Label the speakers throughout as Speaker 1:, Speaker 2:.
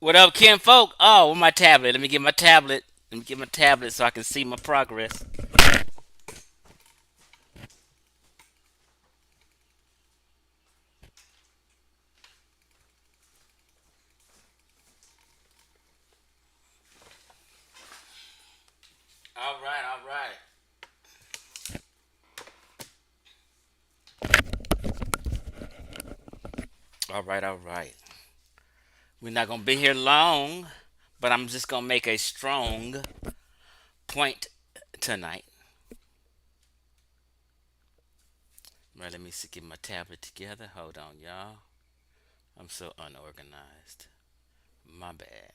Speaker 1: What up, Kim folk? Oh, with my tablet. Let me get my tablet. Let me get my tablet so I can see my progress. All right, all right. All right, all right. We're not going to be here long, but I'm just going to make a strong point tonight. Right, let me see, get my tablet together. Hold on, y'all. I'm so unorganized. My bad.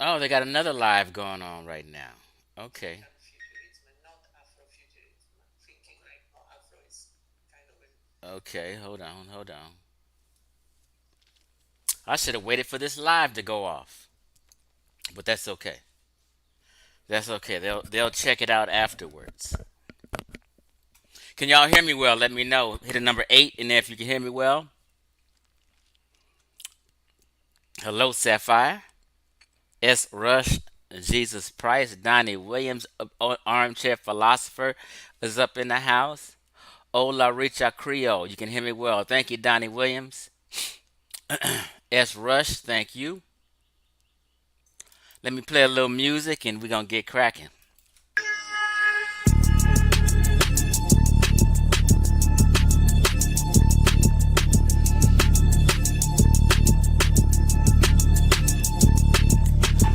Speaker 1: Oh, they got another live going on right now. Okay. Okay, hold on, hold on. I should have waited for this live to go off, but that's okay. That's okay. They'll check it out afterwards. Can y'all hear me well? Let me know. Hit a number 8 in there if you can hear me well. Hello, Sapphire. S. Rush, Jesus Price, Donnie Williams, Armchair Philosopher is up in the house. Ola Richa Creole, you can hear me well. Thank you, Donnie Williams. S. Rush, thank you. Let me play a little music and we're going to get cracking.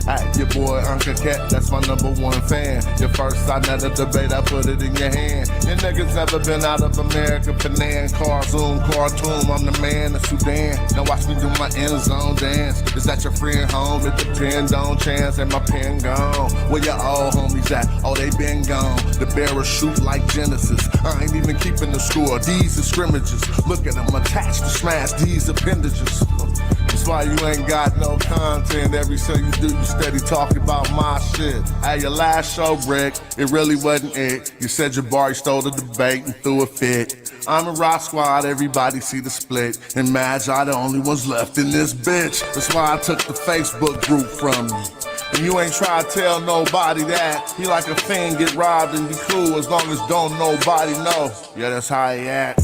Speaker 2: Hey, your boy Uncle Cat, that's my #1 fan. Your first I never debate, I put it in your hand. Your niggas never been out of America, Penang, cartoon, I'm the man of Sudan. Now watch me do my end zone dance. Is that your friend home? It depends on chance and my pen gone. Where your old homies at? Oh, they been gone. The bearers shoot like Genesis. I ain't even keeping the score. These are scrimmages. Look at them attached to smash these appendages. That's why you ain't got no content. Every show you do, you steady talking about my shit. At your last show, Greg, it really wasn't it. You said Jabari stole the debate and threw a fit. I'm a rock squad, everybody see the split. And Magi the only ones left in this bitch. That's why I took the Facebook group from you. And you ain't try to tell nobody that. He like a fan, get robbed and be cool as long as don't nobody know. Yeah, that's how he act.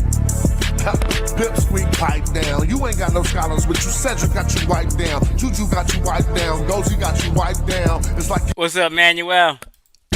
Speaker 2: Pipsqueak pipe down. You ain't got no scholars, but you said you got you wiped down. Juju got you wiped down. Gozy got you wiped down. It's like
Speaker 1: What's up, Manuel?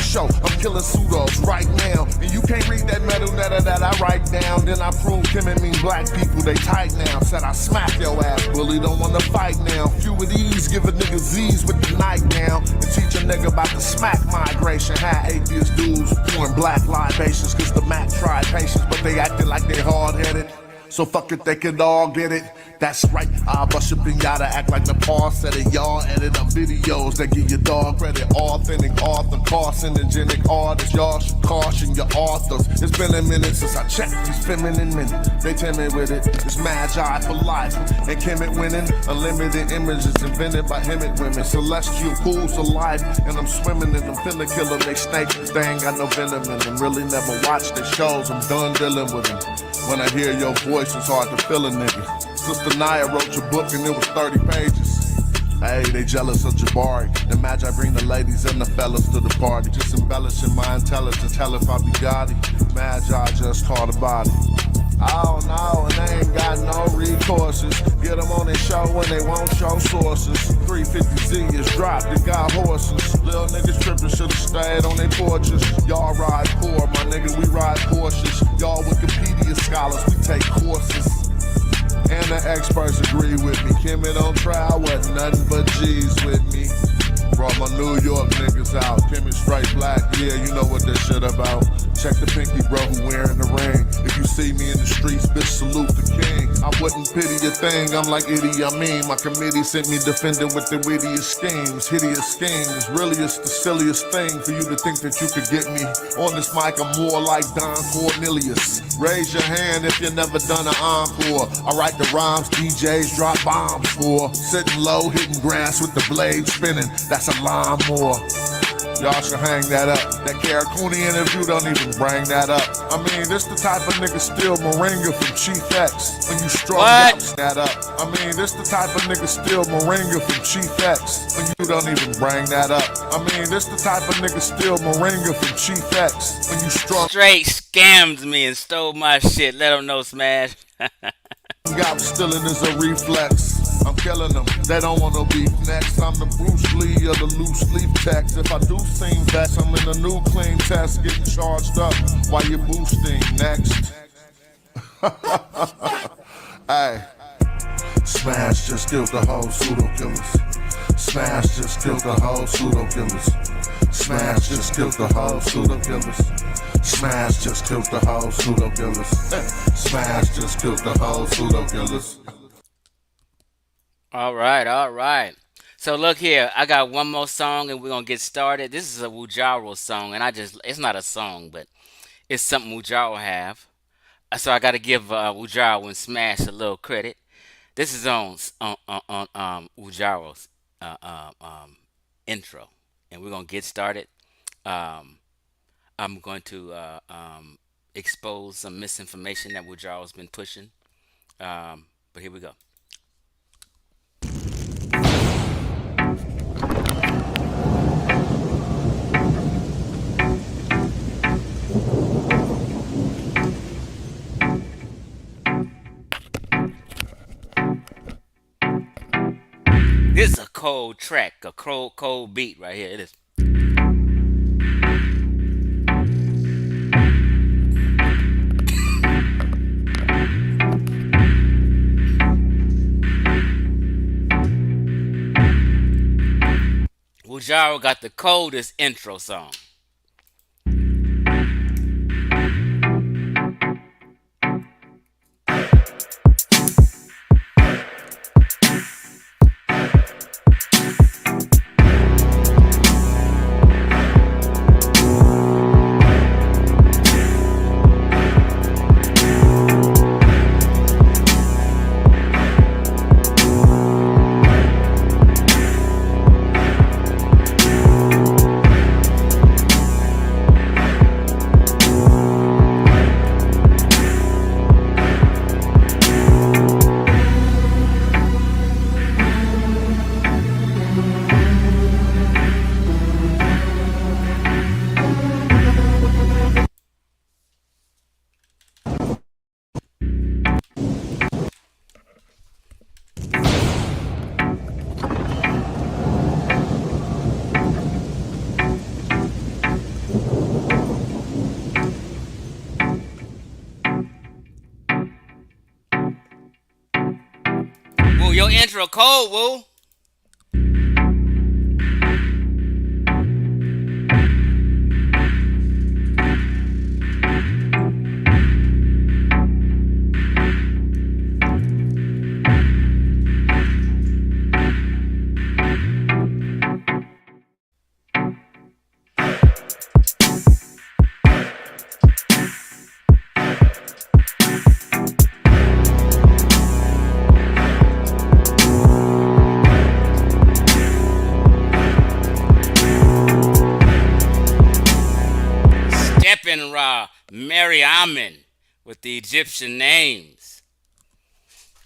Speaker 2: show. I'm killing pseudos right now. And you can't read that metal letter that I write down. Then I prove Kim and mean black people, they tight now. Said I smack your ass, bully, don't wanna fight now. Few of these, give a nigga Z's with the night now. And teach a nigga about the smack migration. Had atheist dudes pouring black libations. Cause the Mac tried patience, but they acted like they hard-headed. So fuck it, they could all get it. That's right, I bust your pinata, act like Nepal said it. Y'all edit on videos that give your dog credit. Authentic author, carcinogenic artists. Y'all should caution your authors. It's been a minute since I checked these feminine minutes. They timid with it, it's Magi for life. And Kemet winning, unlimited images invented by Hemet women. Celestial pools of life, and I'm swimming in them. Finna kill them, they snakes, they ain't got no venom in them. Really never watch their shows, I'm done dealing with them. When I hear your voice, it's hard to feel a nigga. Sister Naya wrote your book and it was 30 pages. Hey, they jealous of Jabari. The Magi bring the ladies and the fellas to the party. Just embellishing my intelligence, hell if I be gaudy. Magi just caught a body. I don't know, and they ain't got no recourses. Get them on their show when they won't show sources. 350Z is dropped, they got horses. Little niggas tripping, should've stayed on their porches. Y'all ride poor, my nigga, we ride Porsches. Y'all Wikipedia scholars, we take courses. And the experts agree with me. Kemet on trial, wasn't nothing but G's with me. Brought my New York niggas out. Kemet straight black, yeah, you know what this shit about. Check the pinky, bro, who wearing the ring. If you see me in the streets, bitch, salute the king. I wouldn't pity a thing, I'm like Idi Amin. My committee sent me defending with the wittiest schemes. Hideous schemes, really it's the silliest thing for you to think that you could get me. On this mic, I'm more like Don Cornelius. Raise your hand if you never done an encore. I write the rhymes DJs drop bombs for. Sitting low, hitting grass with the blade spinning, that's a lawnmower. Y'all should hang that up. That Caracuni interview don't even bring that up. I mean, this the type of nigga steal Moringa from Chief X. When you strung out, that up. I mean, this the type of nigga steal Moringa from Chief X. When you don't even bring that up. I mean, this the type of nigga steal Moringa from Chief X. When you strung
Speaker 1: Straight scammed me and stole my shit. Let them know, Smash.
Speaker 2: out, stealing is a reflex. I'm killing them, they don't want no beef next. I'm the Bruce Lee of the loose leaf text. If I do seem vexed, I'm in a new clean test, getting charged up while you're boosting next. Hey, Smash just killed the whole pseudo killers. Smash just killed the whole pseudo killers. Smash just killed the whole pseudo killers. Smash just killed the whole pseudo killers. Smash just killed the whole pseudo killers.
Speaker 1: All right, all right. So look here, I got one more song and we're gonna get started. This is a Wudjau song, and it's not a song, but it's something Wudjau have. So I gotta give Wudjau and Smash a little credit. This is on Wudjau's intro, and we're gonna get started. Um, I'm going to expose some misinformation that Wudjau's been pushing. But here we go. This is a cold track, a cold beat right here. It is. Wudjau got the coldest intro song. Woo, your intro cold, woo. Steppin' Ra, Mary Amen with the Egyptian names.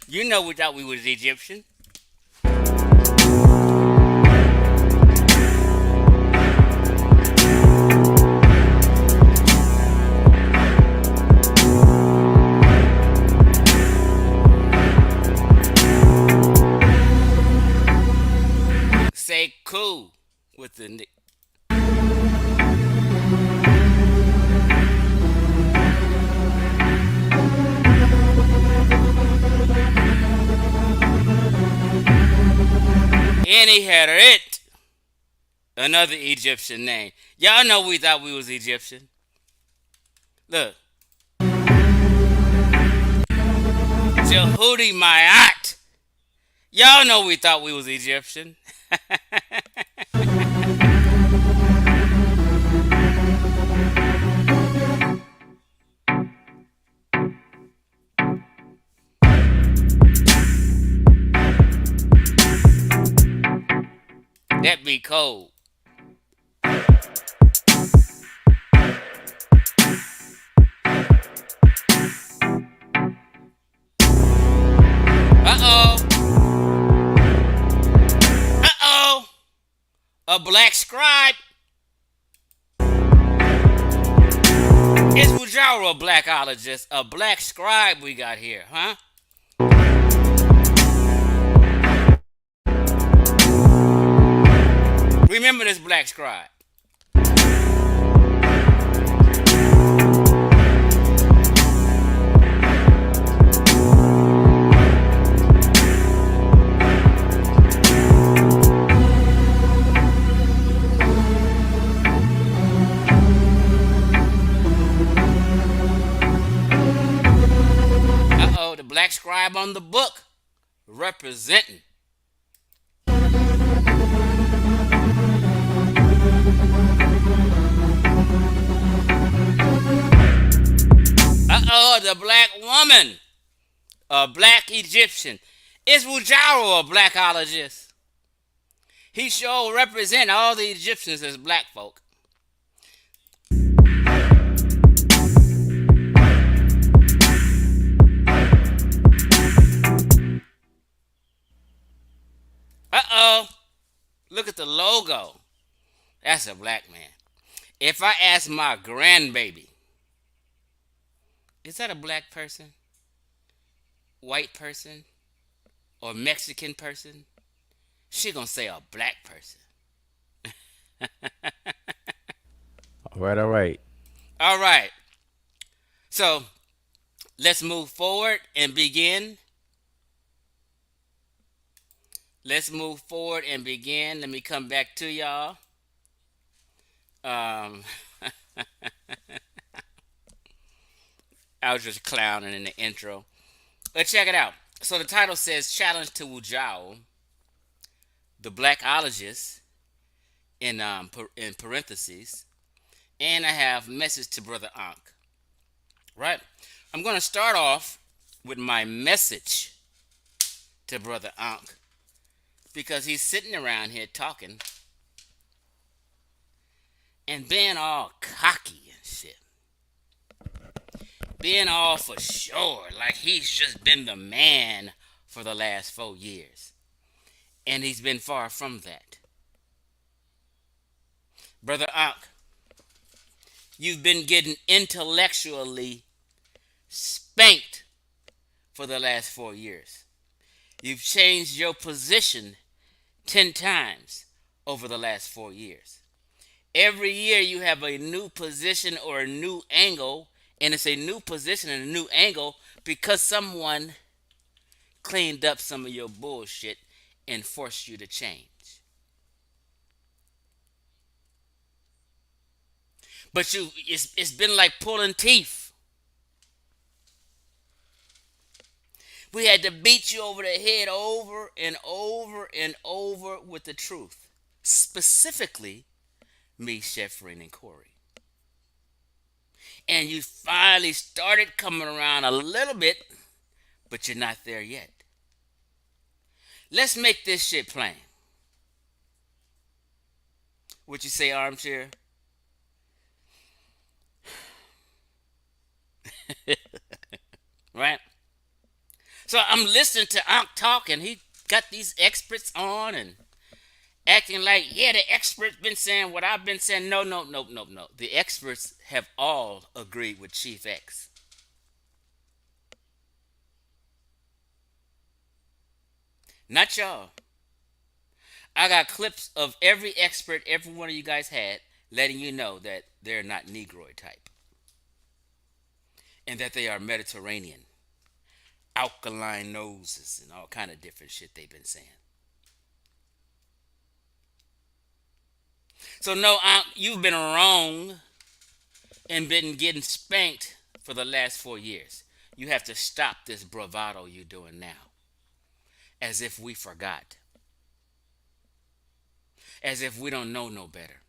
Speaker 1: You know we thought we was Egyptian. Say cool with the. And he had it, another Egyptian name. Y'all know we thought we was Egyptian. Look, Jehudi Mayat. Y'all know we thought we was Egyptian. That be cold. Uh oh. Uh oh. A black scribe. Is Wudjau a blackologist? A black scribe we got here, huh? Remember this black scribe. Uh oh, the black scribe on the book representing. Uh oh, the black woman, a black Egyptian. Is Wudjau a blackologist? He sure represent all the Egyptians as black folk. Uh oh, look at the logo. That's a black man. If I ask my grandbaby, is that a black person, white person, or Mexican person? She gonna say a black person.
Speaker 3: All right, all right.
Speaker 1: All right. So let's move forward and begin. Let's move forward and begin. Let me come back to y'all. Um, I was just clowning in the intro. Let's check it out. So the title says "Challenge to Wudjau," the blackologist in parentheses, and I have message to Brother Ankh. Right. I'm going to start off with my message to Brother Ankh because he's sitting around here talking and being all cocky and shit. Being all for sure, like he's just been the man for the last 4 years. And he's been far from that. Brother Ankh, you've been getting intellectually spanked for the last 4 years. You've changed your position 10 times over the last 4 years. Every year you have a new position or a new angle, and it's a new position and a new angle because someone cleaned up some of your bullshit and forced you to change. But it's been like pulling teeth. We had to beat you over the head over and over and over with the truth. Specifically, me, Sheffrin, and Corey. And you finally started coming around a little bit, but you're not there yet. Let's make this shit plain. What you say, armchair? Right? So I'm listening to Ankh talk, and he got these experts on and acting like, yeah, the experts been saying what I've been saying. No, no, no, no, no. The experts have all agreed with Chief X. Not y'all. I got clips of every expert every one of you guys had letting you know that they're not Negroid type. And that they are Mediterranean. Alkaline noses and all kind of different shit they've been saying. So no, you've been wrong and been getting spanked for the last 4 years. You have to stop this bravado you're doing now, as if we forgot, as if we don't know no better,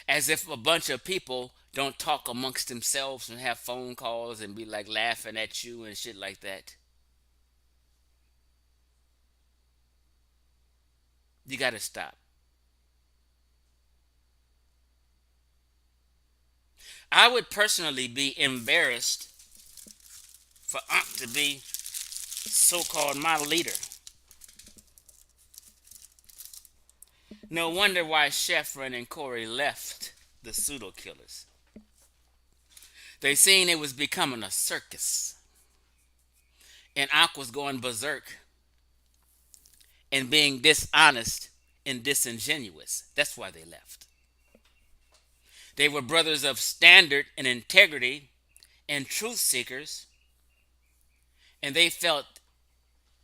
Speaker 1: as if a bunch of people don't talk amongst themselves and have phone calls and be like laughing at you and shit like that. You got to stop. I would personally be embarrassed for Ankh to be so-called my leader. No wonder why Sheffrin and Corey left the pseudo killers. They seen it was becoming a circus, and Ankh was going berserk and being dishonest and disingenuous. That's why they left. They were brothers of standard and integrity and truth seekers, and they felt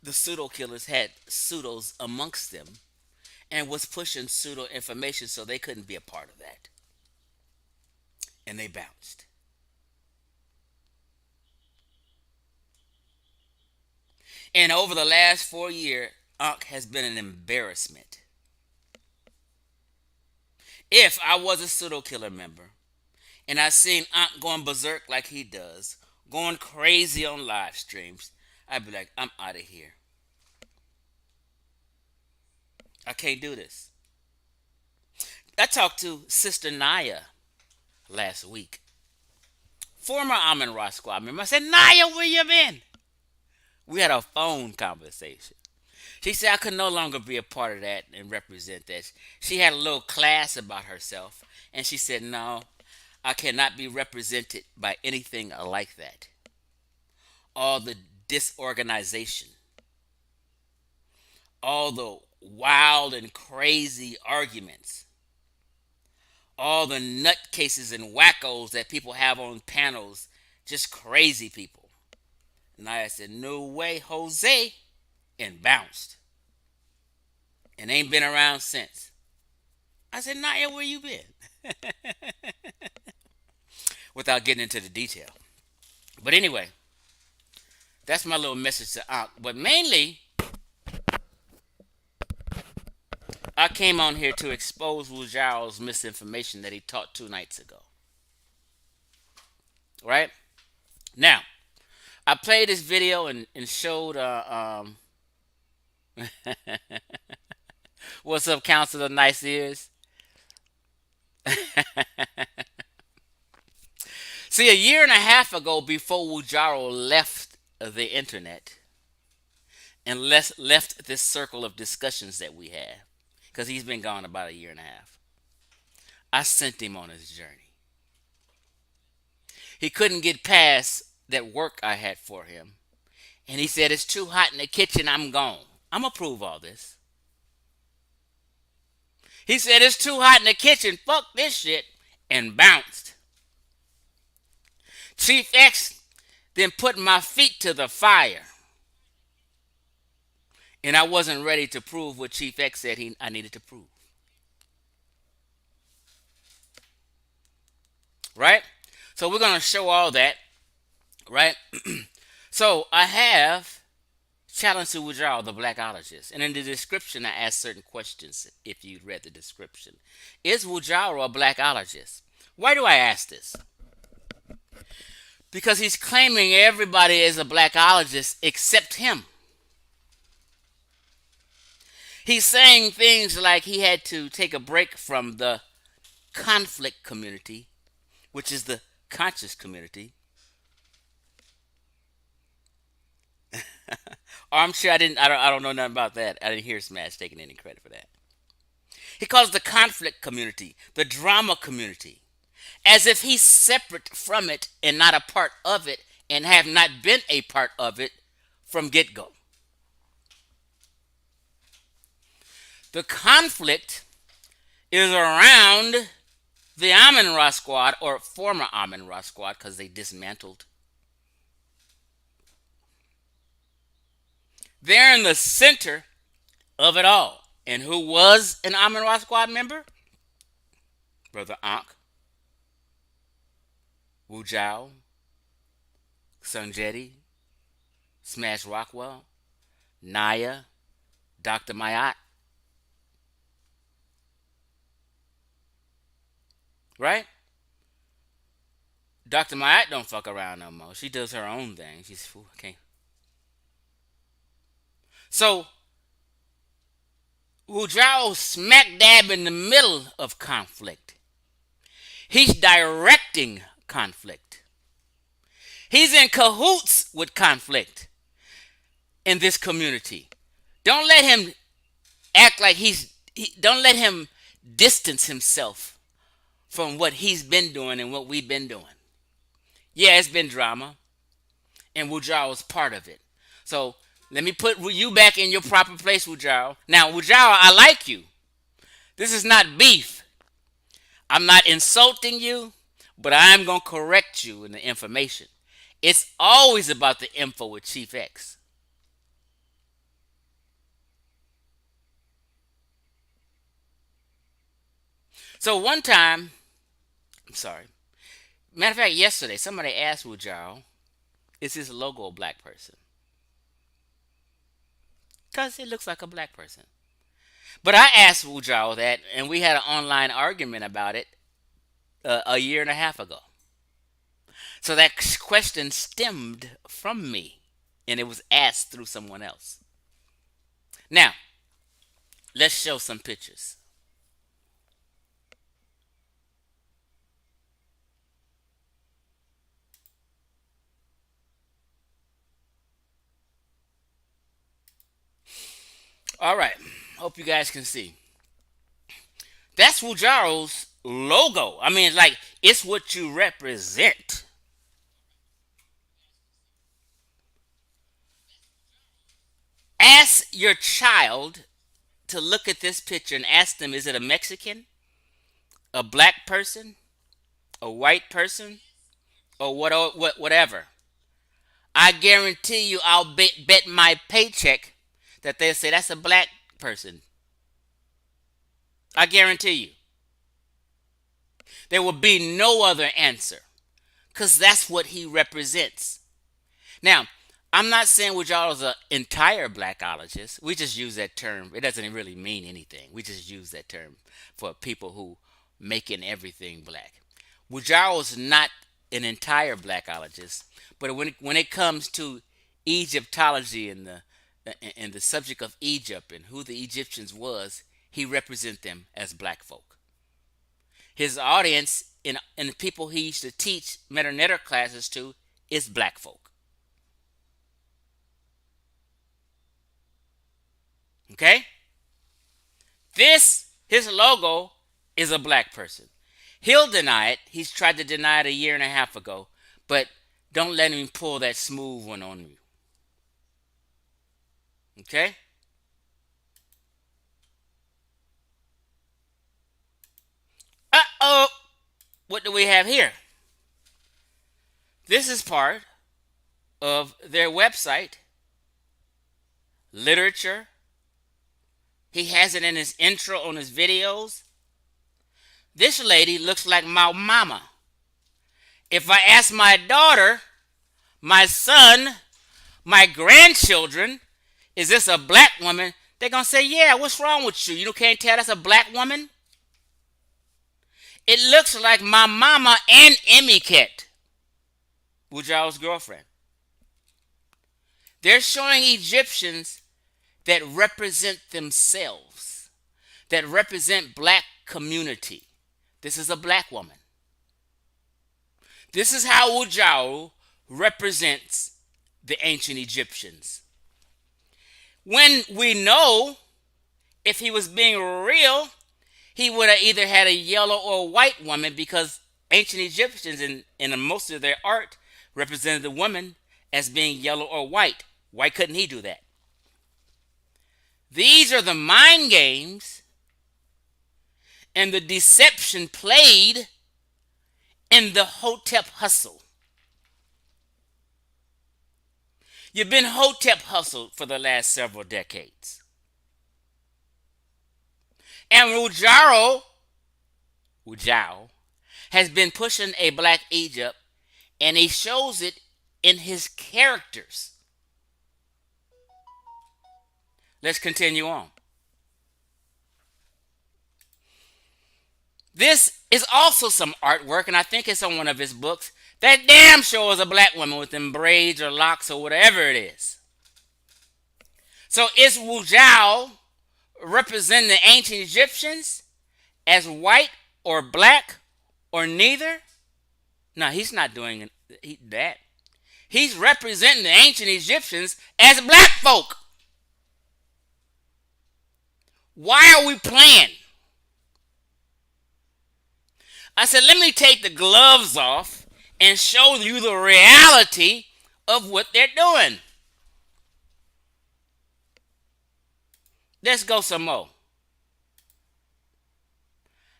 Speaker 1: the pseudo killers had pseudos amongst them and was pushing pseudo information, so they couldn't be a part of that. And they bounced. And over the last 4 years, Ankh has been an embarrassment. If I was a pseudo killer member and I seen Ankh going berserk like he does, going crazy on live streams, I'd be like, I'm out of here. I can't do this. I talked to Sister Naya last week, former Amin Ra squad member. I said, Naya, where you been? We had a phone conversation. She said I could no longer be a part of that and represent that. She had a little class about herself, and she said, no, I cannot be represented by anything like that. All the disorganization, all the wild and crazy arguments, all the nutcases and wackos that people have on panels, just crazy people. And I said, no way, Jose, and bounced. And ain't been around since. I said, Naya, where you been? Without getting into the detail. But anyway, that's my little message to Ankh. But mainly, I came on here to expose Wudjau's misinformation that he taught 2 nights ago. Right? Now, I played this video and showed what's up, Council of Nice Ears? See, a year and a half ago, before Wudjau left the internet and left this circle of discussions that we have, because he's been gone about a year and a half, I sent him on his journey. He couldn't get past that work I had for him, and he said, it's too hot in the kitchen, I'm gone. I'm going to prove all this. He said, it's too hot in the kitchen, fuck this shit, and bounced. Chief X then put my feet to the fire. And I wasn't ready to prove what Chief X said I needed to prove. Right? So we're going to show all that. Right? So I have Challenge to Wudjau, the blackologist. And in the description, I asked certain questions if you read the description. Is Wudjau a blackologist? Why do I ask this? Because he's claiming everybody is a blackologist except him. He's saying things like he had to take a break from the conflict community, which is the conscious community. Armchair, I don't know nothing about that. I didn't hear Smash taking any credit for that. He calls the conflict community, the drama community, as if he's separate from it and not a part of it and have not been a part of it from get-go. The conflict is around the Amin Ra squad, or former Amin Ra squad, because they dismantled. They're in the center of it all. And who was an Amin Ra squad member? Brother Ankh. Wudjau, Sunjeti, Smash Rockwell, Naya, Dr. Mayat, right? Dr. Mayat don't fuck around no more. She does her own thing. She's okay. So Wudjau smack dab in the middle of conflict. He's directing conflict. He's in cahoots with conflict in this community. Don't let him act like don't let him distance himself from what he's been doing and what we've been doing. Yeah, it's been drama, and Wudjau is part of it. So let me put you back in your proper place, Wudjau. Now, Wudjau, I like you. This is not beef. I'm not insulting you, but I am going to correct you in the information. It's always about the info with Chief X. So one time, I'm sorry. Matter of fact, yesterday, somebody asked Wudjau, is his logo a black person? Because it looks like a black person. But I asked Wudjau that, and we had an online argument about it a year and a half ago. So that question stemmed from me, and it was asked through someone else. Now, let's show some pictures. All right, hope you guys can see. That's Wudjau's logo. I mean, like, it's what you represent. Ask your child to look at this picture and ask them, is it a Mexican, a black person, a white person, or whatever? I guarantee you, I'll bet my paycheck that they'll say that's a black person. I guarantee you. There will be no other answer because that's what he represents. Now, I'm not saying Wudjau is an entire blackologist. We just use that term. It doesn't really mean anything. We just use that term for people who making everything black. Wudjau is not an entire blackologist, but when it comes to Egyptology and the subject of Egypt and who the Egyptians was, he represents them as black folk. His audience and the people he used to teach meta classes to is black folk. Okay? His logo is a black person. He'll deny it. He's tried to deny it a year and a half ago, but don't let him pull that smooth one on you. Okay? Uh-oh. What do we have here? This is part of their website, literature. He has it in his intro on his videos. This lady looks like my mama. If I ask my daughter, my son, my grandchildren, is this a black woman? They're going to say, yeah, what's wrong with you? You can't tell that's a black woman? It looks like my mama and Emmy Cat, Wudjau's girlfriend. They're showing Egyptians that represent themselves, that represent black community. This is a black woman. This is how Wudjau represents the ancient Egyptians. When we know if he was being real, he would have either had a yellow or white woman because ancient Egyptians in most of their art represented the woman as being yellow or white. Why couldn't he do that? These are the mind games and the deception played in the Hotep hustle. You've been Hotep hustled for the last several decades. And Wudjau has been pushing a black Egypt and he shows it in his characters. Let's continue on. This is also some artwork, and I think it's on one of his books. That damn sure is a black woman with them braids or locks or whatever it is. So is Wudjau representing the ancient Egyptians as white or black or neither? No, he's not doing that. He's representing the ancient Egyptians as black folk. Why are we playing? I said, let me take the gloves off and show you the reality of what they're doing. Let's go some more.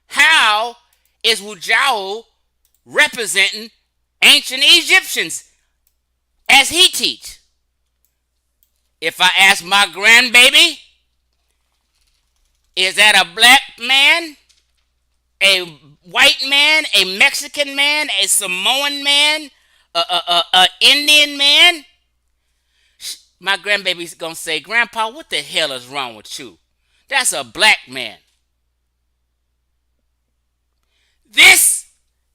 Speaker 1: How is Wudjau representing ancient Egyptians as he teach? If I ask my grandbaby, is that a black man, a white man, a Mexican man, a Samoan man, a Indian man? My grandbaby's gonna say, Grandpa, what the hell is wrong with you? That's a black man. This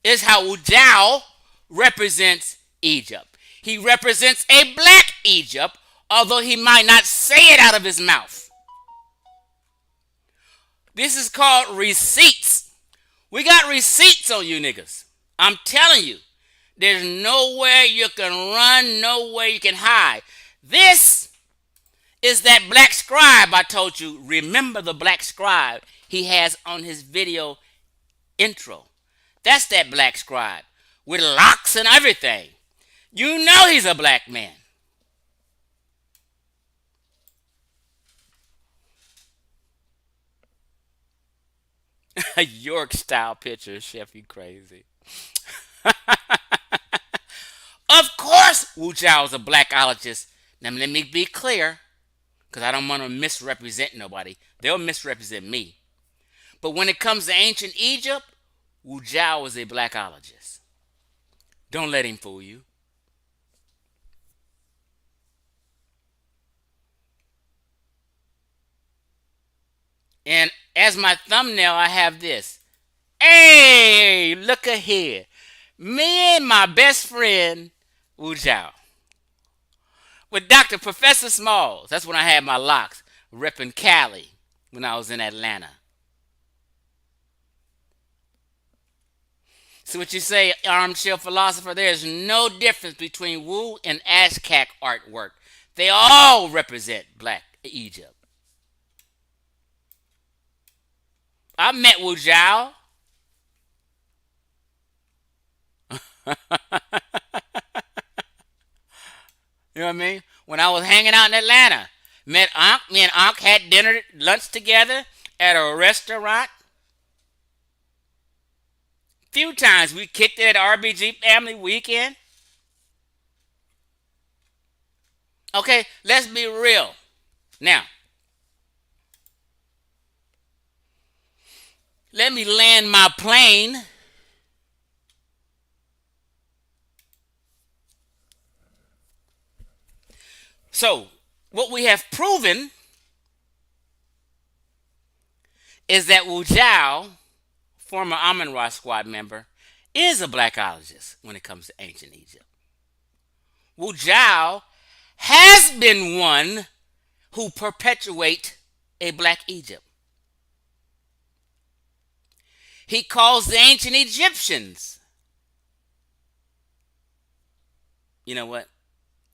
Speaker 1: is how Wudjau represents Egypt. He represents a black Egypt, although he might not say it out of his mouth. This is called receipts. We got receipts on you niggas. I'm telling you, there's nowhere you can run, nowhere you can hide. This is that black scribe I told you. Remember the black scribe he has on his video intro. That's that black scribe with locks and everything. You know he's a black man. A York style picture, Chef, you crazy. Of course, Wudjau is a blackologist. Now let me be clear, because I don't want to misrepresent nobody. They'll misrepresent me. But when it comes to ancient Egypt, Wudjau is a blackologist. Don't let him fool you. And as my thumbnail, I have this. Hey, look ahead. Me and my best friend, Wudjau. With Dr. Professor Smalls. That's when I had my locks. Repping Cali when I was in Atlanta. So what you say, armchair philosopher, there's no difference between Wu and Aztec artwork. They all represent black Egypt. I met Wudjau. You know what I mean? When I was hanging out in Atlanta, met Ankh. Me and Ankh had dinner, lunch together at a restaurant. Few times we kicked it at RBG Family Weekend. Okay, let's be real. Now, let me land my plane. So, what we have proven is that Wudjau, former Amun Ra squad member, is a blackologist when it comes to ancient Egypt. Wudjau has been one who perpetuate a black Egypt. He calls the ancient Egyptians. You know what?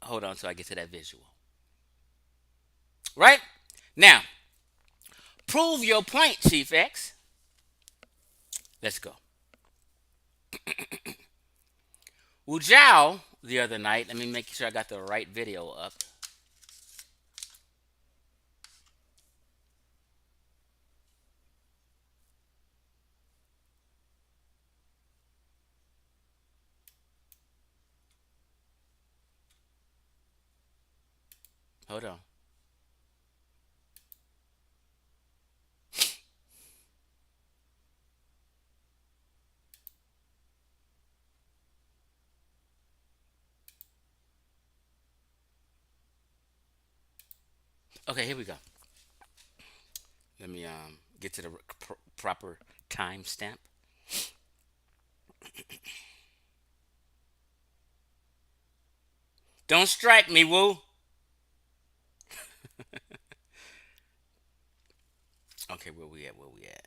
Speaker 1: Hold on till I get to that visual. Right? Now, prove your point, Chief X. Let's go. Wudjau the other night, let me make sure I got the right video up. Hold on. Okay, here we go. Let me get to the proper timestamp. Don't strike me, Woo. Okay, where we at? Where we at?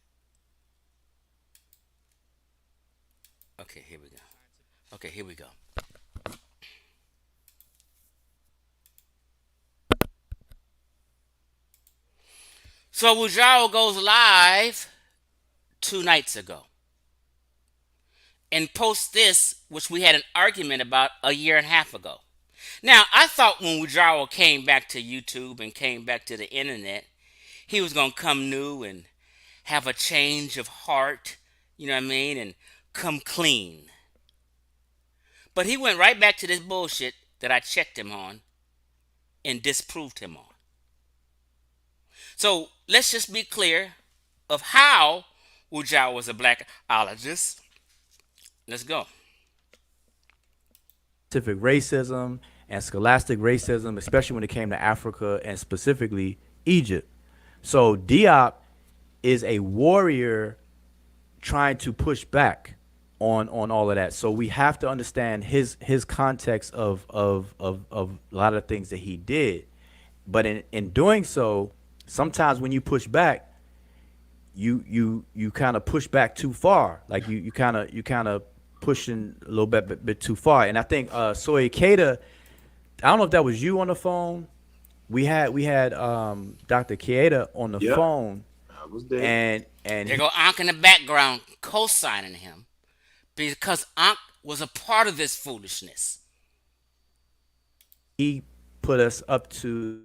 Speaker 1: Okay, here we go. Okay, here we go. So Wudjau goes live 2 nights ago and posts this, which we had an argument about a year and a half ago. Now, I thought when Wudjau came back to YouTube and came back to the internet, he was going to come new and have a change of heart, you know what I mean, and come clean. But he went right back to this bullshit that I checked him on and disproved him on. So let's just be clear of how Wudjau was a blackologist. Let's go.
Speaker 3: Scientific racism and scholastic racism, especially when it came to Africa and specifically Egypt. So Diop is a warrior trying to push back on all of that. So we have to understand his context of a lot of things that he did. But in doing so, sometimes when you push back, you kind of push back too far. Like you kind of pushing a little bit too far. And I think Soy Kata, I don't know if that was you on the phone. We had Dr. Keita on the
Speaker 4: Yep,
Speaker 3: phone,
Speaker 4: I was there.
Speaker 3: and
Speaker 1: There go Ankh in the background co-signing him because Ankh was a part of this foolishness.
Speaker 3: he put us up to,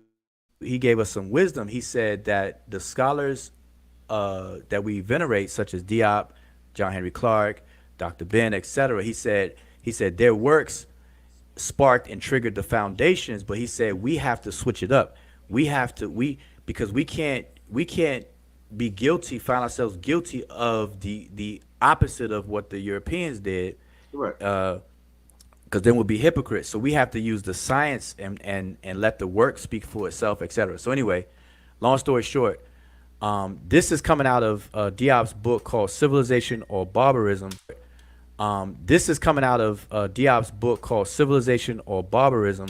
Speaker 3: he gave us some wisdom. He said that the scholars that we venerate, such as Diop, John Henry Clark, Dr. Ben, etc. He said their works sparked and triggered the foundations, but he said we have to switch it up. We have to because we can't be guilty, find ourselves guilty of the opposite of what the Europeans did,
Speaker 4: Right.
Speaker 3: because then we'll be hypocrites. So we have to use the science and let the work speak for itself, etc. So anyway, long story short, this is coming out of Diop's book called Civilization or Barbarism. This is coming out of Diop's book called Civilization or Barbarism.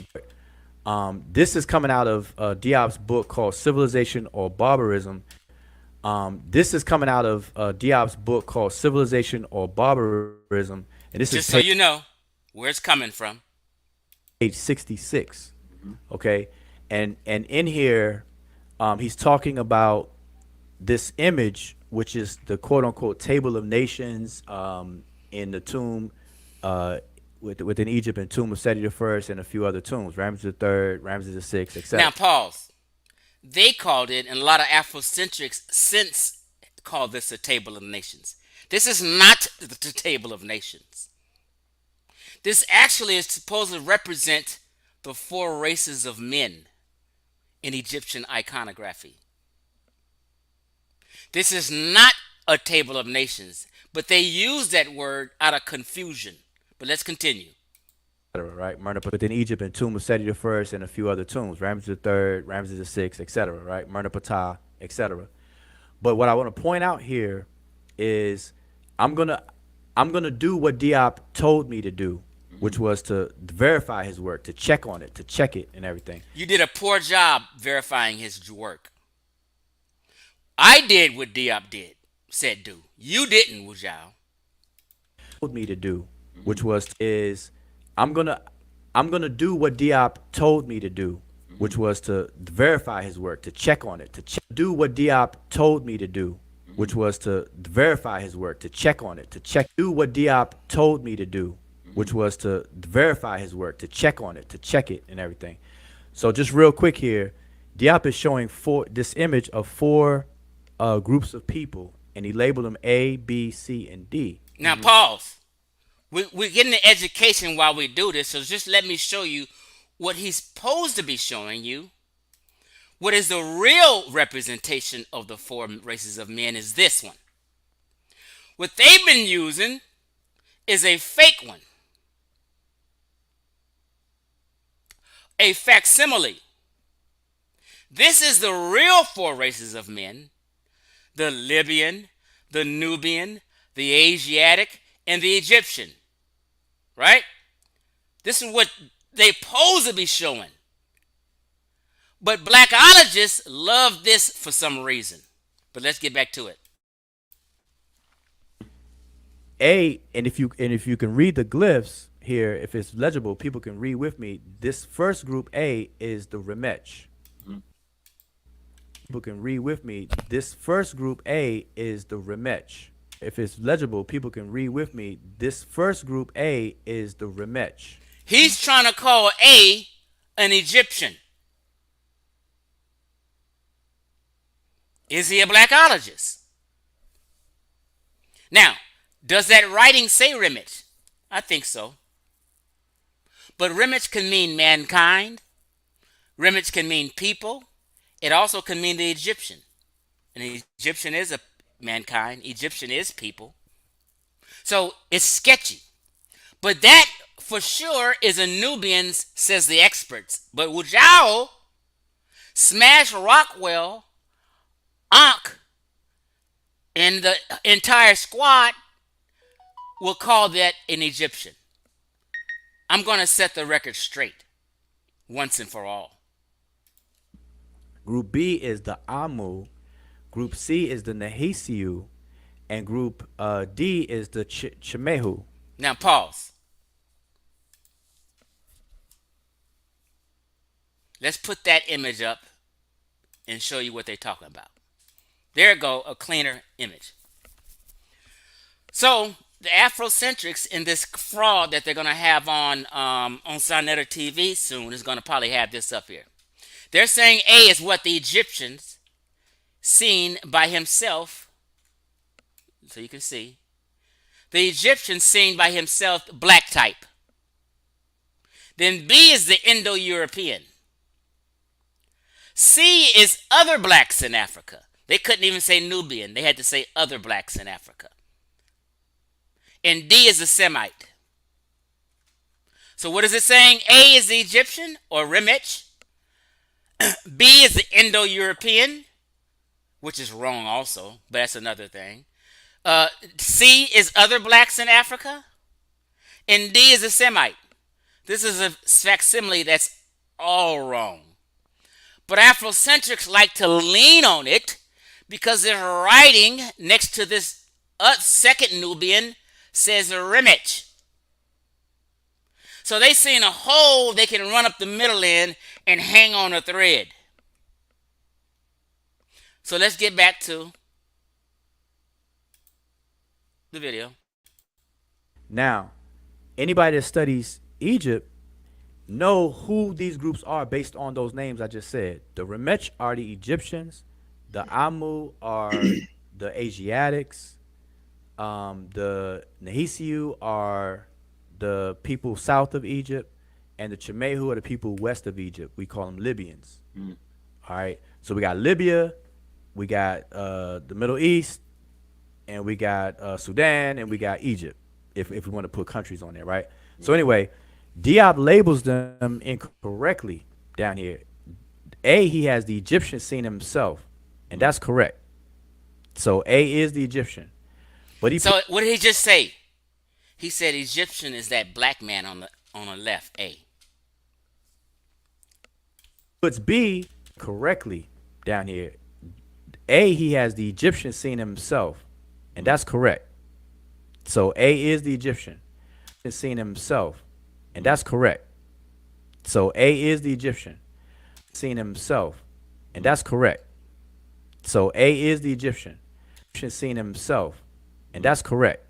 Speaker 3: This is coming out of Diop's book called Civilization or Barbarism. This is coming out of Diop's book called Civilization or Barbarism, and this is
Speaker 1: Just so you know where it's coming from.
Speaker 3: page 66. Okay, and in here, he's talking about this image, which is the quote unquote table of nations, in the tomb, within Egypt, and tomb of Seti the First, and a few other tombs, Ramses the Third, Ramses the Sixth,
Speaker 1: Now,
Speaker 3: etc.
Speaker 1: pause. They called it, and a lot of Afrocentrics since call this a table of nations. This is not the table of nations. This actually is supposed to represent the four races of men in Egyptian iconography. This is not a table of nations, but they use that word out of confusion. But let's continue.
Speaker 3: Right, Myrna within Egypt, and tomb of Seti the First, and a few other tombs, Ramses the Third, Ramses the Sixth, etc. Right, Myrna Ptah, etc. But what I want to point out here is I'm gonna I'm gonna do what Diop told me to do, which was to verify his work, to check on it, to check it and everything.
Speaker 1: You did a poor job verifying his work. I did what Diop said do. You didn't, Wudjau.
Speaker 3: Told me to do, which was is I'm gonna I'm gonna do what Diop told me to do, which was to verify his work, to check on it, do what Diop told me to do, which was to verify his work, to check on it, do what Diop told me to do, which was to verify his work, to check on it, to check it and everything. So just real quick here, Diop is showing this image of four groups of people, and he labeled them A, B, C, and D.
Speaker 1: Now, pause. We're getting the education while we do this, so just let me show you what he's supposed to be showing you. What is the real representation of the four races of men is this one. What they've been using is a fake one, a facsimile. This is the real four races of men: the Libyan, the Nubian, the Asiatic, and the Egyptian. Right? This is what they pose to be showing. But blackologists love this for some reason. But let's get back to it.
Speaker 3: And if you can read the glyphs here, if it's legible, people can read with me. This first group A is the Remech. People can read with me. This first group A is the Remech. If it's legible, people can read with me. This first group A is the Remech.
Speaker 1: He's trying to call A an Egyptian. Is he a blackologist? Now, does that writing say Remech? I think so. But Remech can mean mankind. Remech can mean people. It also can mean the Egyptian. And Egyptian is a mankind. Egyptian is people. So it's sketchy. But that for sure is a Nubian, says the experts. But Wudjau, Smash Rockwell, Ankh, and the entire squad will call that an Egyptian. I'm going to set the record straight once and for all.
Speaker 3: Group B is the Amu. Group C is the Nehisiu. And group D is the Chimehu.
Speaker 1: Now pause. Let's put that image up and show you what they're talking about. There go, a cleaner image. So the Afrocentrics in this fraud that they're going to have on Sunnetter TV soon is going to probably have this up here. They're saying A is what the Egyptians seen by himself. So you can see. The Egyptian seen by himself, black type. Then B is the Indo-European. C is other blacks in Africa. They couldn't even say Nubian. They had to say other blacks in Africa. And D is the Semite. So what is it saying? A is the Egyptian or Remech. B is the Indo-European, which is wrong also, but that's another thing. C is other blacks in Africa. And D is a Semite. This is a facsimile that's all wrong. But Afrocentrics like to lean on it because their writing next to this second Nubian says Remech. So they see in a hole they can run up the middle in and hang on a thread. So let's get back to the video.
Speaker 3: Now, anybody that studies Egypt know who these groups are based on those names I just said. The Remech are the Egyptians. The Amu are the Asiatics. The Nehisiu are the people south of Egypt. And the Chimehu are the people west of Egypt. We call them Libyans. All right. So we got Libya. We got the Middle East. And we got Sudan. And we got Egypt. If we want to put countries on there, right? So anyway, Diop labels them incorrectly down here. A, he has the Egyptian seen himself, and that's correct. So A is the Egyptian. But
Speaker 1: So what did he just say? He said Egyptian is that black man on the left, A.
Speaker 3: puts B correctly down here. A, he has the Egyptian seen himself, and that's correct. So A is the Egyptian seen himself, and that's correct. So A is the Egyptian seen himself, and that's correct. So A is the Egyptian seen himself, and that's correct.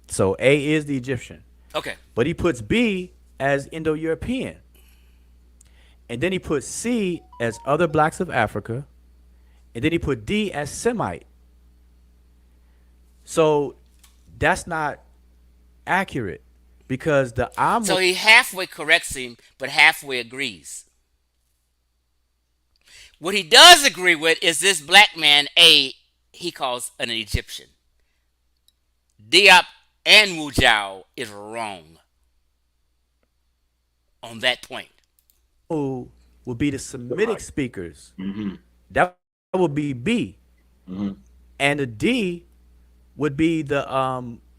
Speaker 3: So A is the Egyptian.
Speaker 1: Okay.
Speaker 3: But he puts B as Indo-European. And then he puts C as other blacks of Africa. And then he put D as Semite. So that's not accurate because the Amu.
Speaker 1: So he halfway corrects him, but halfway agrees. What he does agree with is this black man, A, he calls an Egyptian. Diop and Wudjau is wrong on that point.
Speaker 3: would be the Semitic
Speaker 4: Right.
Speaker 3: speakers.
Speaker 4: Mm-hmm.
Speaker 3: That would be B.
Speaker 4: Mm-hmm.
Speaker 3: And the D would be the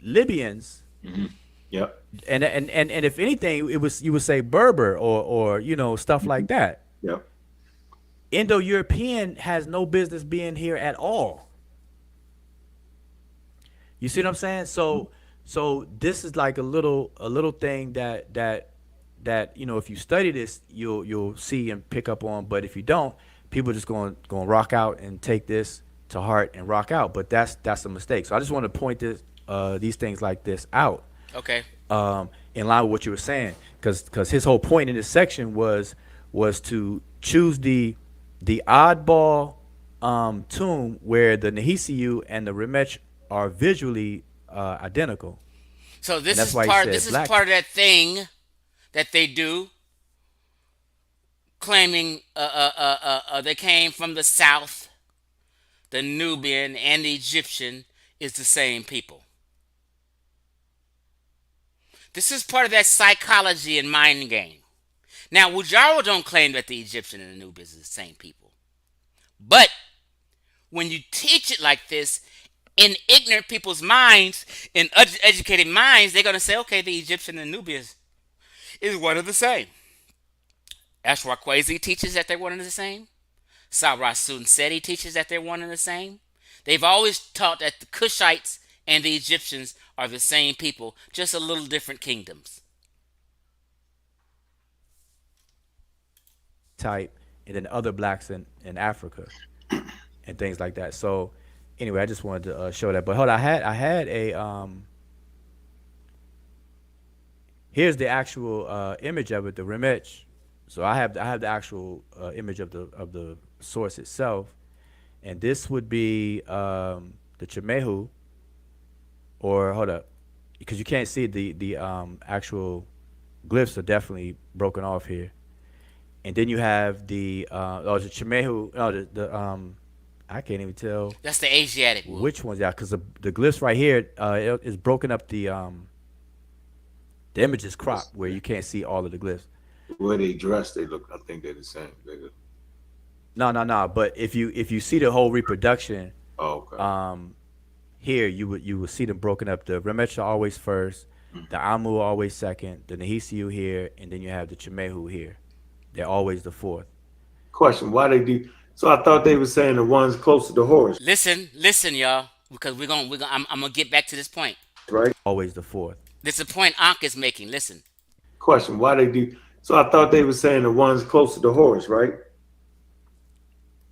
Speaker 3: Libyans.
Speaker 4: Mm-hmm. Yep.
Speaker 3: And if anything, it was you would say Berber or stuff
Speaker 4: Mm-hmm.
Speaker 3: like that.
Speaker 4: Yep.
Speaker 3: Indo-European has no business being here at all. You see what I'm saying? So this is like a little thing that if you study this, you'll see and pick up on. But if you don't, people are just going to rock out and take this to heart and rock out. But that's a mistake. So I just want to point these things like this out,
Speaker 1: Okay.
Speaker 3: in line with what you were saying, because his whole point in this section was to choose the oddball tomb where the Nehisiu and the Remech are visually identical,
Speaker 1: So
Speaker 3: and
Speaker 1: this
Speaker 3: that's
Speaker 1: is
Speaker 3: why he
Speaker 1: part.
Speaker 3: said
Speaker 1: This is
Speaker 3: black.
Speaker 1: part of that thing that they do, claiming they came from the south. The Nubian and the Egyptian is the same people. This is part of that psychology and mind game. Now, Wudjau don't claim that the Egyptian and the Nubians are the same people. But when you teach it like this, in ignorant people's minds, in educated minds, they're going to say, okay, the Egyptian and the Nubians is one of the same. Ashwarquazi teaches that they're one and the same. Sarah Seti teaches that they're one and the same. They've always taught that the Cushites and the Egyptians are the same people, just a little different kingdoms.
Speaker 3: Type, and then other blacks in Africa and things like that. So anyway, I just wanted to show that. But hold on, I had a here's the actual image of it, the Remech. So I have the actual image of the source itself, and this would be the Chimehu, or hold up, because you can't see the actual glyphs are definitely broken off here, and then you have the Chimehu, no the I can't even tell
Speaker 1: That's the Asiatic wool.
Speaker 3: which ones, yeah, because the glyphs right here is broken up, the image is cropped where you can't see all of the glyphs.
Speaker 4: Where they dress, they look. I think they're the same.
Speaker 3: No, no, no. But if you see the whole reproduction,
Speaker 4: Oh, okay.
Speaker 3: here you would see them broken up. The Remecha always first, the Amu always second, the Nehisiu here, and then you have the Chimehu here. They're always the fourth.
Speaker 4: Question: why they do? So I thought they were saying the ones closer to Horus,
Speaker 1: Listen, y'all, because I'm gonna get back to this point.
Speaker 4: right?
Speaker 3: Always the fourth.
Speaker 1: This is the point Ankh is making. Listen.
Speaker 4: Question: why they do? So I thought they were saying the ones closer to Horus, right?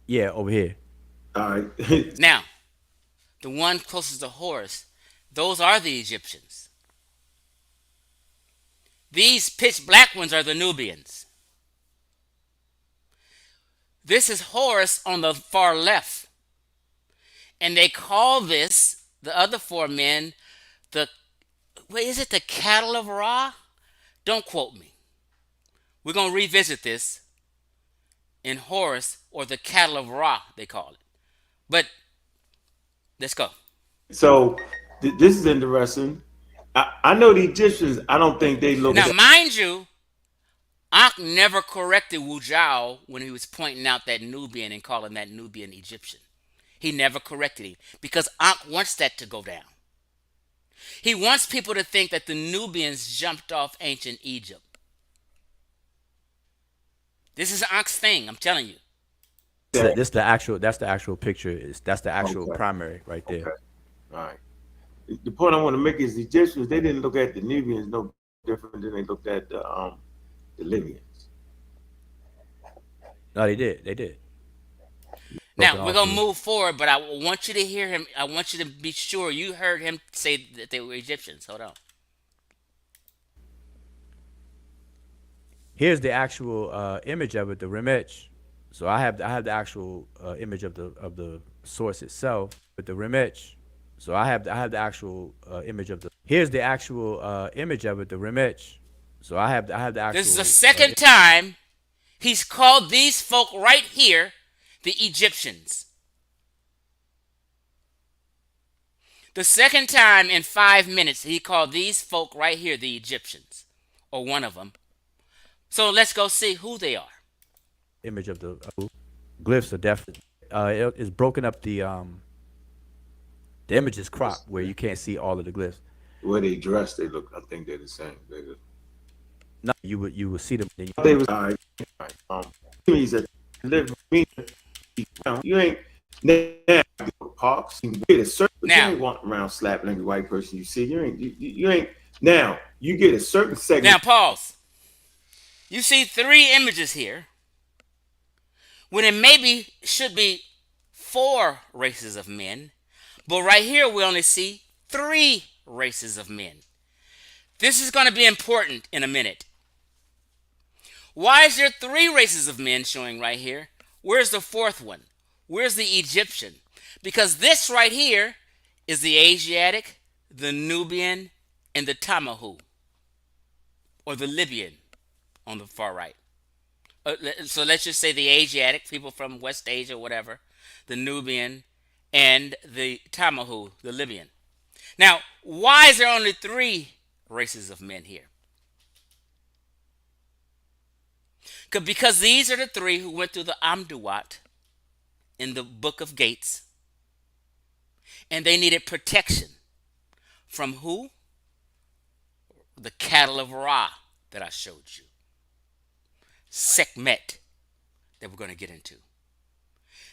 Speaker 3: Yeah, over here.
Speaker 4: All right.
Speaker 1: Now, the one closest to Horus, those are the Egyptians. These pitch black ones are the Nubians. This is Horus on the far left. And they call this, the other four men, the, what is it, the cattle of Ra? Don't quote me. We're going to revisit this in Horus, or the cattle of Ra, they call it. But let's go.
Speaker 4: So this is interesting. I know the Egyptians. I don't think they look
Speaker 1: Now,
Speaker 4: at.
Speaker 1: mind you, Ankh never corrected Wudjau when he was pointing out that Nubian and calling that Nubian Egyptian. He never corrected him because Ankh wants that to go down. He wants people to think that the Nubians jumped off ancient Egypt. This is Ankh's thing, I'm telling you.
Speaker 3: This the actual. That's the actual picture. That's the actual
Speaker 4: Okay.
Speaker 3: primary right there.
Speaker 4: Okay. All right. The point I want to make is the Egyptians. They didn't look at the Nubians no different than they looked at the Libyans.
Speaker 3: No, they did. They did. Broken
Speaker 1: Now, we're
Speaker 3: off
Speaker 1: going to
Speaker 3: here.
Speaker 1: move forward, but I want you to hear him. I want you to be sure you heard him say that they were Egyptians. Hold on.
Speaker 3: Here's the actual image of it, the Remech. So I have the actual image of the source itself, but the Remech. So I have the actual image of the. Here's the actual image of it, the Remech. So I have the
Speaker 1: This is the
Speaker 3: actual.
Speaker 1: second time he's called these folk right here the Egyptians. The second time in 5 minutes he called these folk right here the Egyptians, or one of them. So let's go see who they are.
Speaker 3: image of the glyphs are definitely it's broken up the image is
Speaker 4: That's
Speaker 3: cropped where you can't see all of the glyphs.
Speaker 4: the way they dress. They look. I think they're the same.
Speaker 3: No, you would see them. Then
Speaker 4: They was all right. All right. Means that live me. You ain't now parks. You can get a certain. But you
Speaker 1: Now,
Speaker 4: ain't walking around slapping every white person you see. You ain't now. You get a certain segment.
Speaker 1: now pause. You see three images here when it maybe should be four races of men, but right here we only see three races of men. This is going to be important in a minute. Why is there three races of men showing right here? Where's the fourth one? Where's the Egyptian? Because this right here is the Asiatic, the Nubian, and the Tamahu, or the Libyan on the far right. So let's just say the Asiatic, people from West Asia, whatever, the Nubian, and the Tamahu, the Libyan. Now, why is there only three races of men here? Because these are the three who went through the Amduat in the Book of Gates, and they needed protection from who? The cattle of Ra that I showed you. Sekhmet that we're going to get into.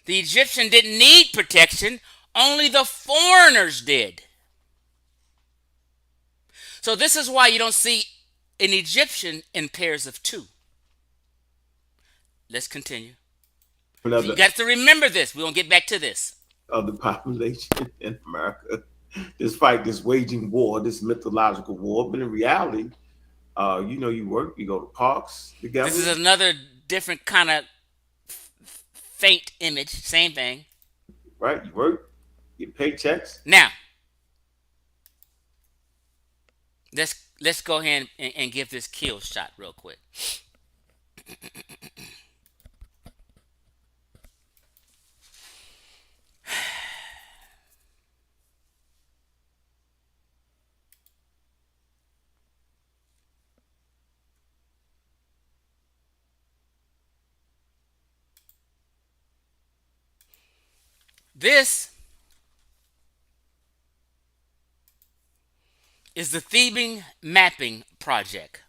Speaker 1: The Egyptian didn't need protection, only the foreigners did. So this is why you don't see an Egyptian in pairs of two. Let's continue. So you got to remember this. We're going to get back to this.
Speaker 4: Of the population in America, this fight, this waging war, this mythological war. But in reality, you work, you go to parks together.
Speaker 1: This is another different kind of faint image. Same thing.
Speaker 4: Right? You work, get paychecks.
Speaker 1: Now, let's go ahead and give this kill shot real quick. This is the Theban Mapping Project,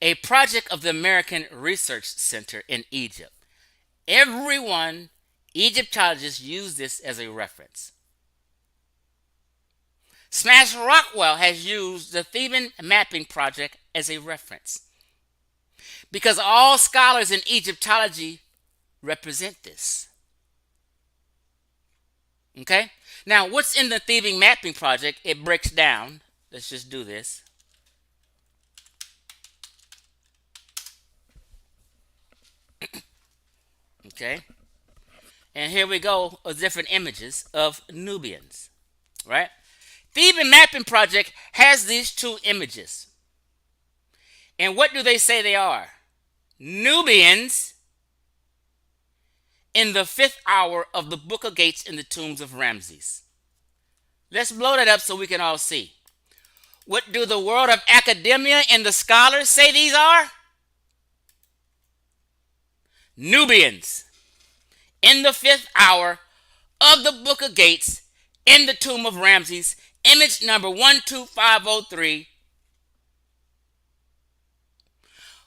Speaker 1: a project of the American Research Center in Egypt. Everyone, Egyptologists, use this as a reference. Smash Rockwell has used the Theban Mapping Project as a reference because all scholars in Egyptology represent this. Okay? Now, what's in the Theban Mapping Project? It breaks down. Let's just do this. Okay? And here we go with different images of Nubians. Right? Theban Mapping Project has these two images. And what do they say they are? Nubians in the fifth hour of the Book of Gates in the tombs of Ramses. Let's blow that up so we can all see. What do the world of academia and the scholars say these are? Nubians in the fifth hour of the Book of Gates in the tomb of Ramses, image number 12503.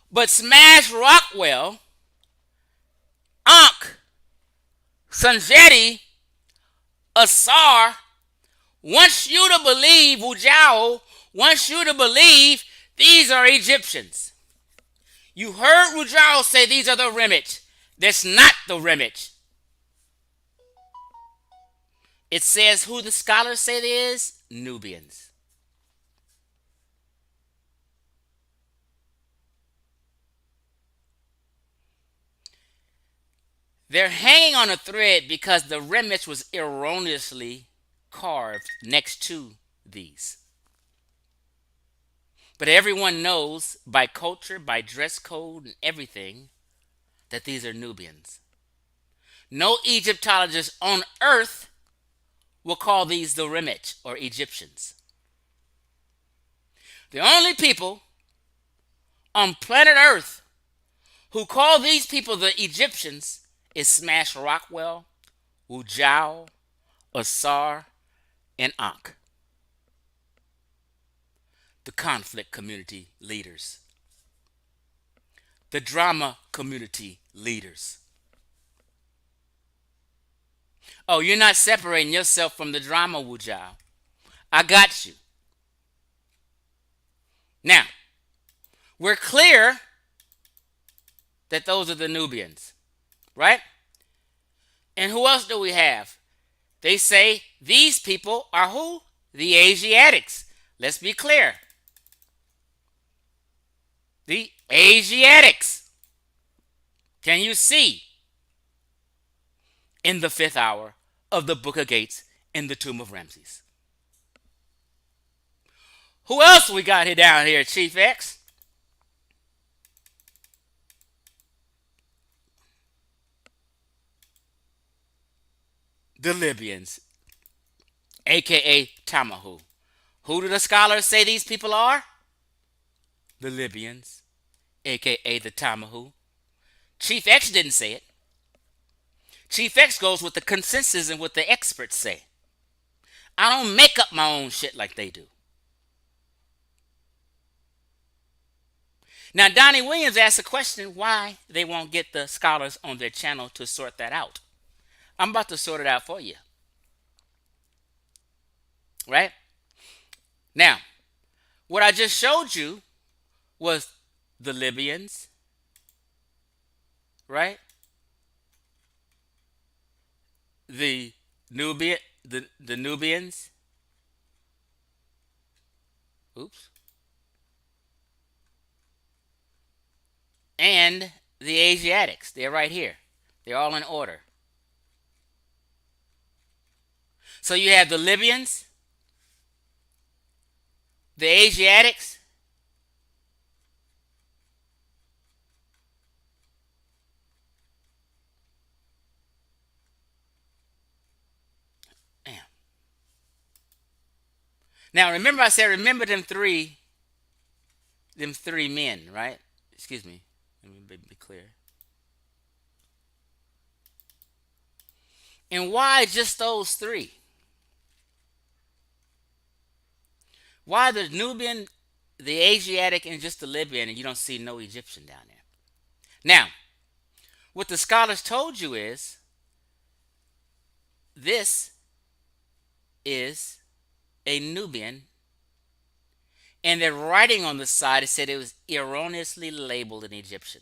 Speaker 1: But Smash Rockwell, Ankh, Sanjeti, Asar wants you to believe, Wudjau wants you to believe these are Egyptians. You heard Wudjau say these are the Remich. That's not the Remich. It says who the scholars say it is? Nubians. They're hanging on a thread because the Remich was erroneously carved next to these. But everyone knows by culture, by dress code, and everything that these are Nubians. No Egyptologist on earth will call these the Remich or Egyptians. The only people on planet Earth who call these people the Egyptians is Smash Rockwell, Wudjau, Asar, and Ankh, the conflict community leaders, the drama community leaders. Oh, you're not separating yourself from the drama, Wudjau. I got you. Now, we're clear that those are the Nubians, right? And who else do we have? They say these people are who? The Asiatics. Let's be clear. The Asiatics. Can you see in the fifth hour of the Book of Gates in the tomb of Ramses? Who else we got here down here, Chief X? The Libyans, aka Tamahu. Who do the scholars say these people are? The Libyans, aka the Tamahu. Chief X didn't say it. Chief X goes with the consensus and what the experts say. I don't make up my own shit like they do. Now, Donnie Williams asked a question why they won't get the scholars on their channel to sort that out. I'm about to sort it out for you. Right? Now, what I just showed you was the Libyans, right? The the Nubians. Oops. And the Asiatics. They're right here. They're all in order. So you have the Libyans, the Asiatics, damn. Now remember I said remember them three men, right? Excuse me. Let me be clear. And why just those three? Why the Nubian, the Asiatic, and just the Libyan, and you don't see no Egyptian down there? Now, what the scholars told you is this is a Nubian, and the writing on the side it said it was erroneously labeled an Egyptian.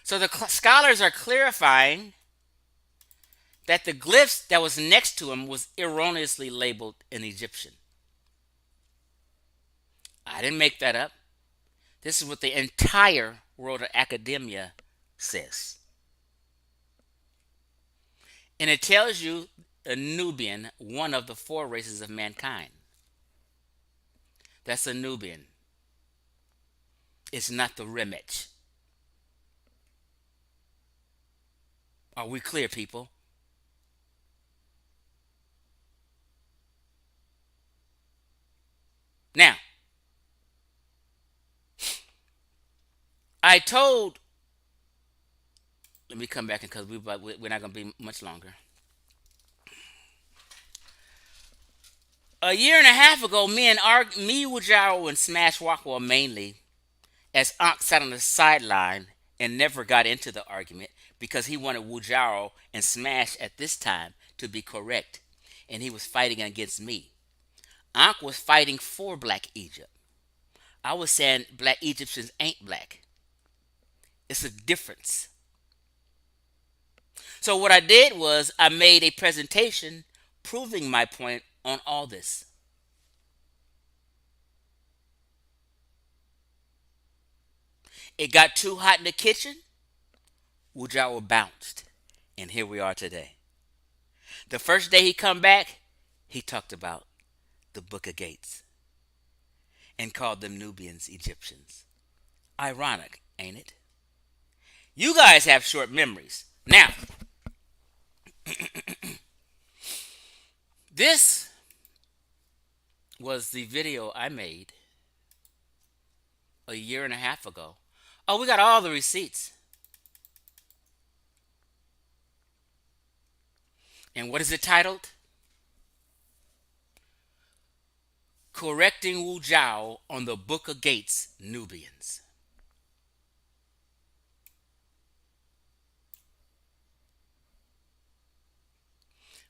Speaker 1: So the scholars are clarifying that the glyphs that was next to him was erroneously labeled an Egyptian. I didn't make that up. This is what the entire world of academia says. And it tells you a Nubian, one of the four races of mankind. That's a Nubian. It's not the Remich. Are we clear, people? Now, I told, let me come back because we're not going to be much longer. A year and a half ago, me, Wudjau, and Smash Rockwell mainly, as Ankh sat on the sideline and never got into the argument because he wanted Wudjau and Smash at this time to be correct, and he was fighting against me. Ankh was fighting for Black Egypt. I was saying Black Egyptians ain't black. It's a difference. So what I did was I made a presentation proving my point on all this. It got too hot in the kitchen. Wudjau bounced. And here we are today. The first day he come back, he talked about the Book of Gates and called them Nubians Egyptians. Ironic, ain't it? You guys have short memories. Now, this was the video I made a year and a half ago. Oh, we got all the receipts. And what is it titled? Correcting Wudjau on the Book of Gates, Nubians.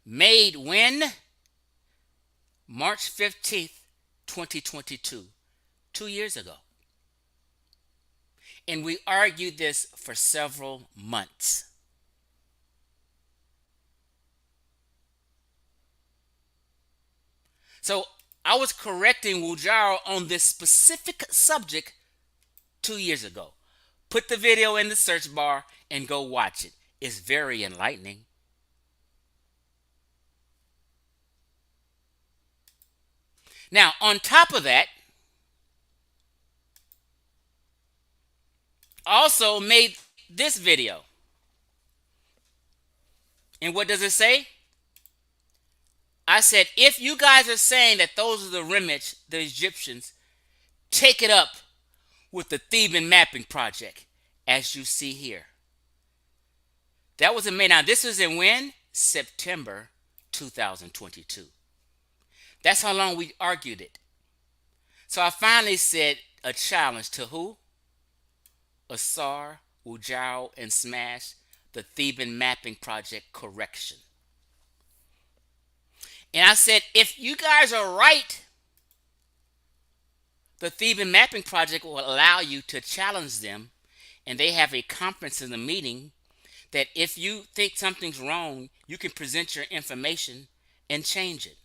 Speaker 1: Made when? March 15th, 2022. 2 years ago. And we argued this for several months. So I was correcting Wudjau on this specific subject 2 years ago. Put the video in the search bar and go watch it. It's very enlightening. Now, on top of that, also made this video. And what does it say? I said, if you guys are saying that those are the Remich, the Egyptians, take it up with the Theban mapping project, as you see here. That was in May. Now, this was in when? September 2022. That's how long we argued it. So I finally said a challenge to who? Asar, Wudjau, and Smash, the Theban mapping project correction. And I said, if you guys are right, the Theban mapping project will allow you to challenge them, and they have a conference in the meeting that if you think something's wrong, you can present your information and change it.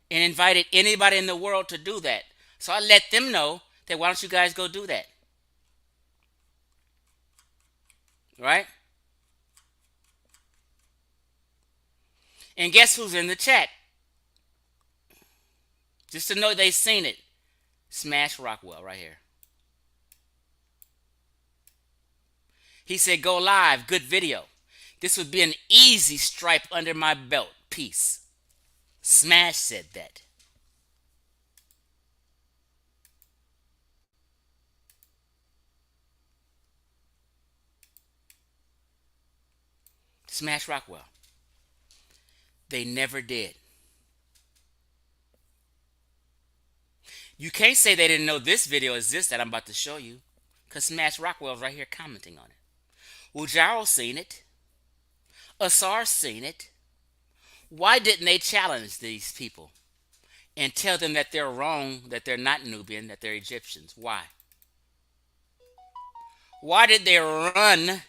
Speaker 1: And invited anybody in the world to do that. So I let them know that why don't you guys go do that? Right? And guess who's in the chat? Just to know they seen it. Smash Rockwell right here. He said, go live, good video. This would be an easy stripe under my belt. Peace. Smash said that. Smash Rockwell. They never did. You can't say they didn't know this video exists that I'm about to show you, because Smash Rockwell's right here commenting on it. Wudjau's seen it. Asar's seen it. Why didn't they challenge these people and tell them that they're wrong, that they're not Nubian, that they're Egyptians? Why? Why did they run?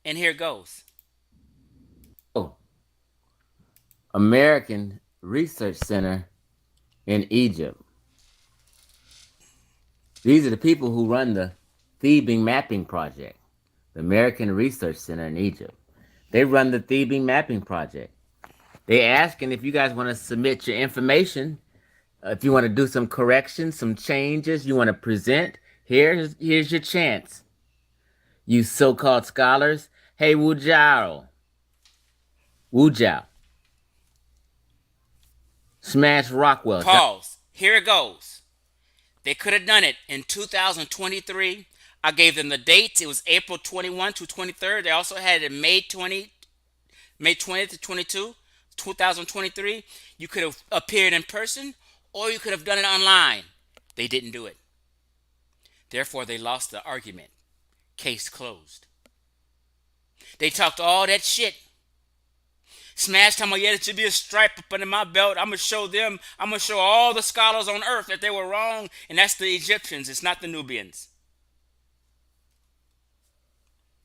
Speaker 1: And here goes.
Speaker 5: Oh, American Research Center in Egypt. These are the people who run the Theban Mapping Project, the American Research Center in Egypt. They run the Theban Mapping Project. They asking if you guys want to submit your information, if you want to do some corrections, some changes, you want to present, here's your chance. You so-called scholars, hey Wudjau, Smash Rockwell.
Speaker 1: Pause. Here it goes. They could have done it in 2023. I gave them the dates. It was April 21 to 23rd. They also had it May 20 to 22, 2023. You could have appeared in person or you could have done it online. They didn't do it. Therefore, they lost the argument. Case closed. They talked all that shit. Smash talking about, yeah, there should be a stripe up under my belt. I'm going to show them, I'm going to show all the scholars on earth that they were wrong, and that's the Egyptians. It's not the Nubians.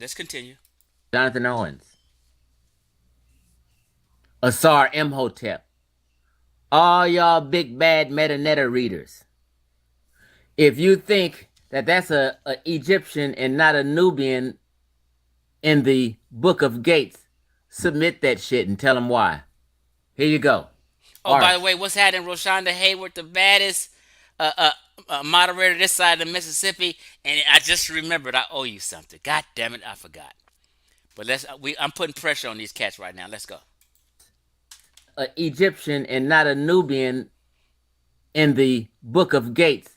Speaker 1: Let's continue.
Speaker 5: Jonathan Owens, Asar Imhotep, all y'all big bad metaneta readers. If you think that that's a Egyptian and not a Nubian in the Book of Gates, submit that shit and tell them why. Here you go.
Speaker 1: Oh, by the way, what's happening? Rosshonda Hayward, the baddest moderator this side of the Mississippi, and I just remembered I owe you something. God damn it, I forgot. But I'm putting pressure on these cats right now. Let's go.
Speaker 5: A Egyptian and not a Nubian in the Book of Gates,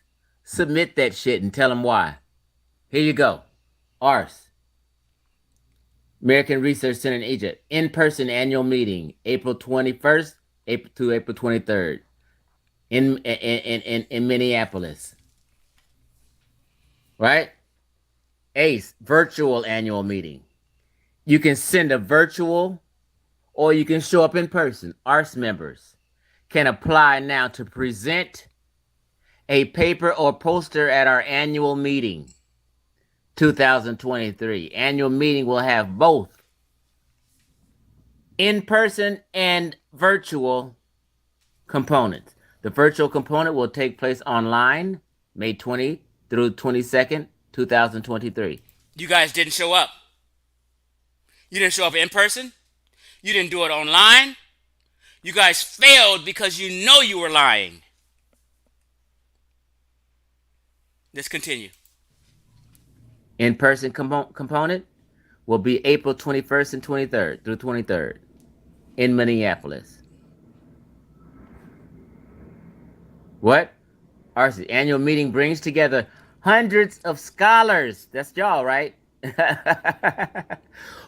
Speaker 5: Submit that shit and tell them why. Here you go. ARS, American Research Center in Egypt. In-person annual meeting, April 21st to April 23rd in Minneapolis. Right? ACE, virtual annual meeting. You can send a virtual or you can show up in person. ARS members can apply now to present a paper or poster at our annual meeting 2023. Annual meeting will have both in-person and virtual components. The virtual component will take place online May 20 through 22nd, 2023.
Speaker 1: You guys didn't show up. You didn't show up in person. You didn't do it online. You guys failed because you know you were lying. Let's continue.
Speaker 5: In-person component will be April 21st and 23rd through 23rd in Minneapolis. What? Our annual meeting brings together hundreds of scholars, that's y'all, right?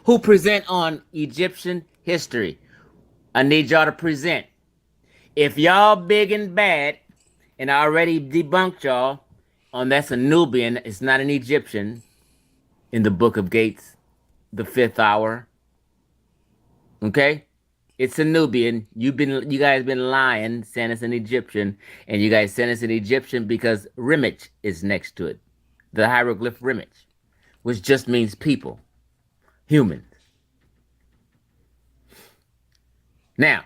Speaker 5: Who present on Egyptian history. I need y'all to present. If y'all big and bad, and I already debunked y'all on that's a Nubian, it's not an Egyptian in the Book of Gates, the 5th hour. Okay? It's a Nubian. You guys been lying, saying it's an Egyptian, and you guys saying it's an Egyptian because Rimich is next to it. The hieroglyph Rimich, which just means people, humans. Now,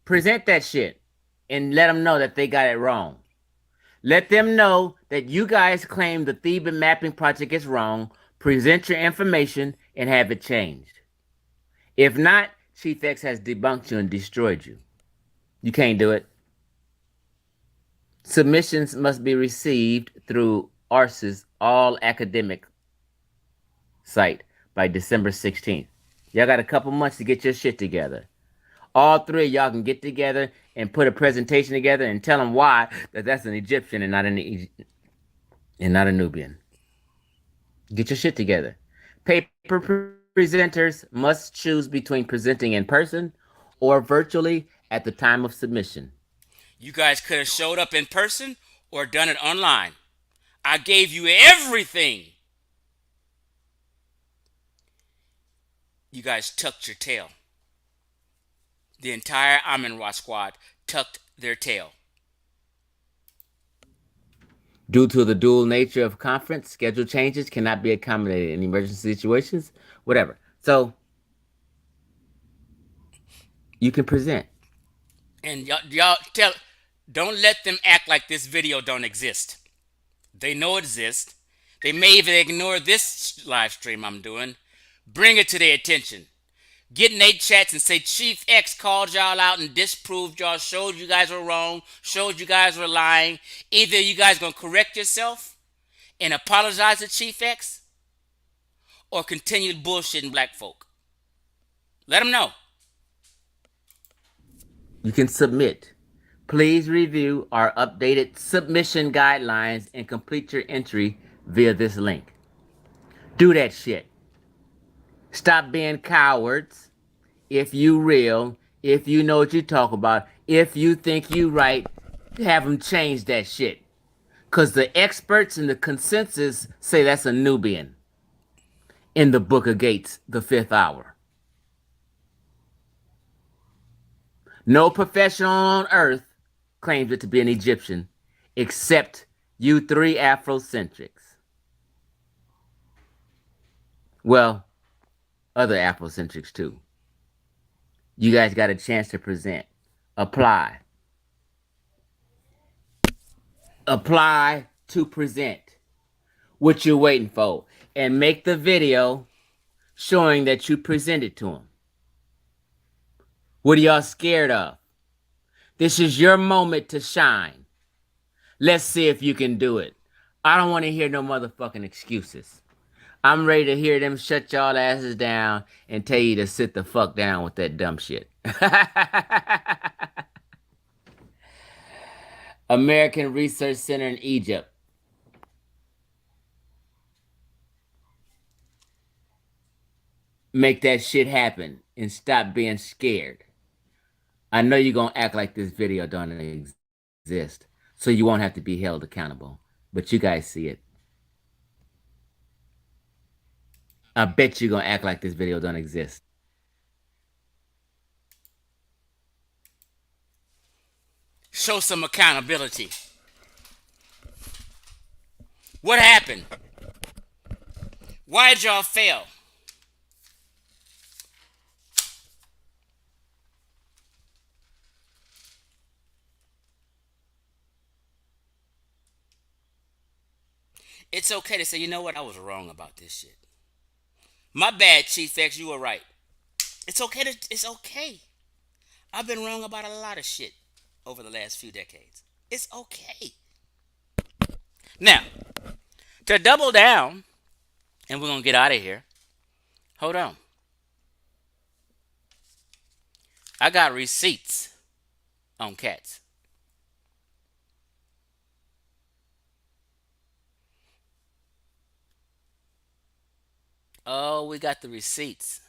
Speaker 5: present that shit and let them know that they got it wrong. Let them know that you guys claim the Theban mapping project is wrong. Present your information and have it changed. If not, Chief X has debunked you and destroyed you. You can't do it. Submissions must be received through ARS's all academic site by December 16th. Y'all got a couple months to get your shit together. All three of y'all can get together and put a presentation together and tell them why that's an Egyptian and not a Nubian. Get your shit together. Paper presenters must choose between presenting in person or virtually at the time of submission.
Speaker 1: You guys could have showed up in person or done it online. I gave you everything. You guys tucked your tail. The entire Amin-Ra squad tucked their tail.
Speaker 5: Due to the dual nature of conference, schedule changes cannot be accommodated in emergency situations, whatever. So, you can present.
Speaker 1: And y'all don't let them act like this video don't exist. They know it exists. They may even ignore this live stream I'm doing. Bring it to their attention. Get in 8 chats and say Chief X called y'all out and disproved y'all, showed you guys were wrong, showed you guys were lying. Either you guys gonna correct yourself and apologize to Chief X or continue bullshitting black folk. Let them know.
Speaker 5: You can submit. Please review our updated submission guidelines and complete your entry via this link. Do that shit. Stop being cowards. If you real, if you know what you talk about, if you think you right, have them change that shit. Because the experts and the consensus say that's a Nubian in the Book of Gates, the 5th hour. No professional on earth claims it to be an Egyptian except you three Afrocentrics. Well, other Afrocentrics too. You guys got a chance to present. Apply. Apply to present. What you waiting for? And make the video showing that you presented to them. What are y'all scared of? This is your moment to shine. Let's see if you can do it. I don't want to hear no motherfucking excuses. I'm ready to hear them shut y'all asses down and tell you to sit the fuck down with that dumb shit. American Research Center in Egypt. make that shit happen and stop being scared. I know you're gonna act like this video don't exist, so you won't have to be held accountable. But you guys see it. I bet you're gonna act like this video don't exist.
Speaker 1: Show some accountability. What happened? Why did y'all fail? It's okay to say, you know what, I was wrong about this shit. My bad, Chief X, you were right. It's okay. I've been wrong about a lot of shit over the last few decades. It's okay. Now, to double down, and we're gonna get out of here. Hold on. I got receipts on cats. Oh, we got the receipts.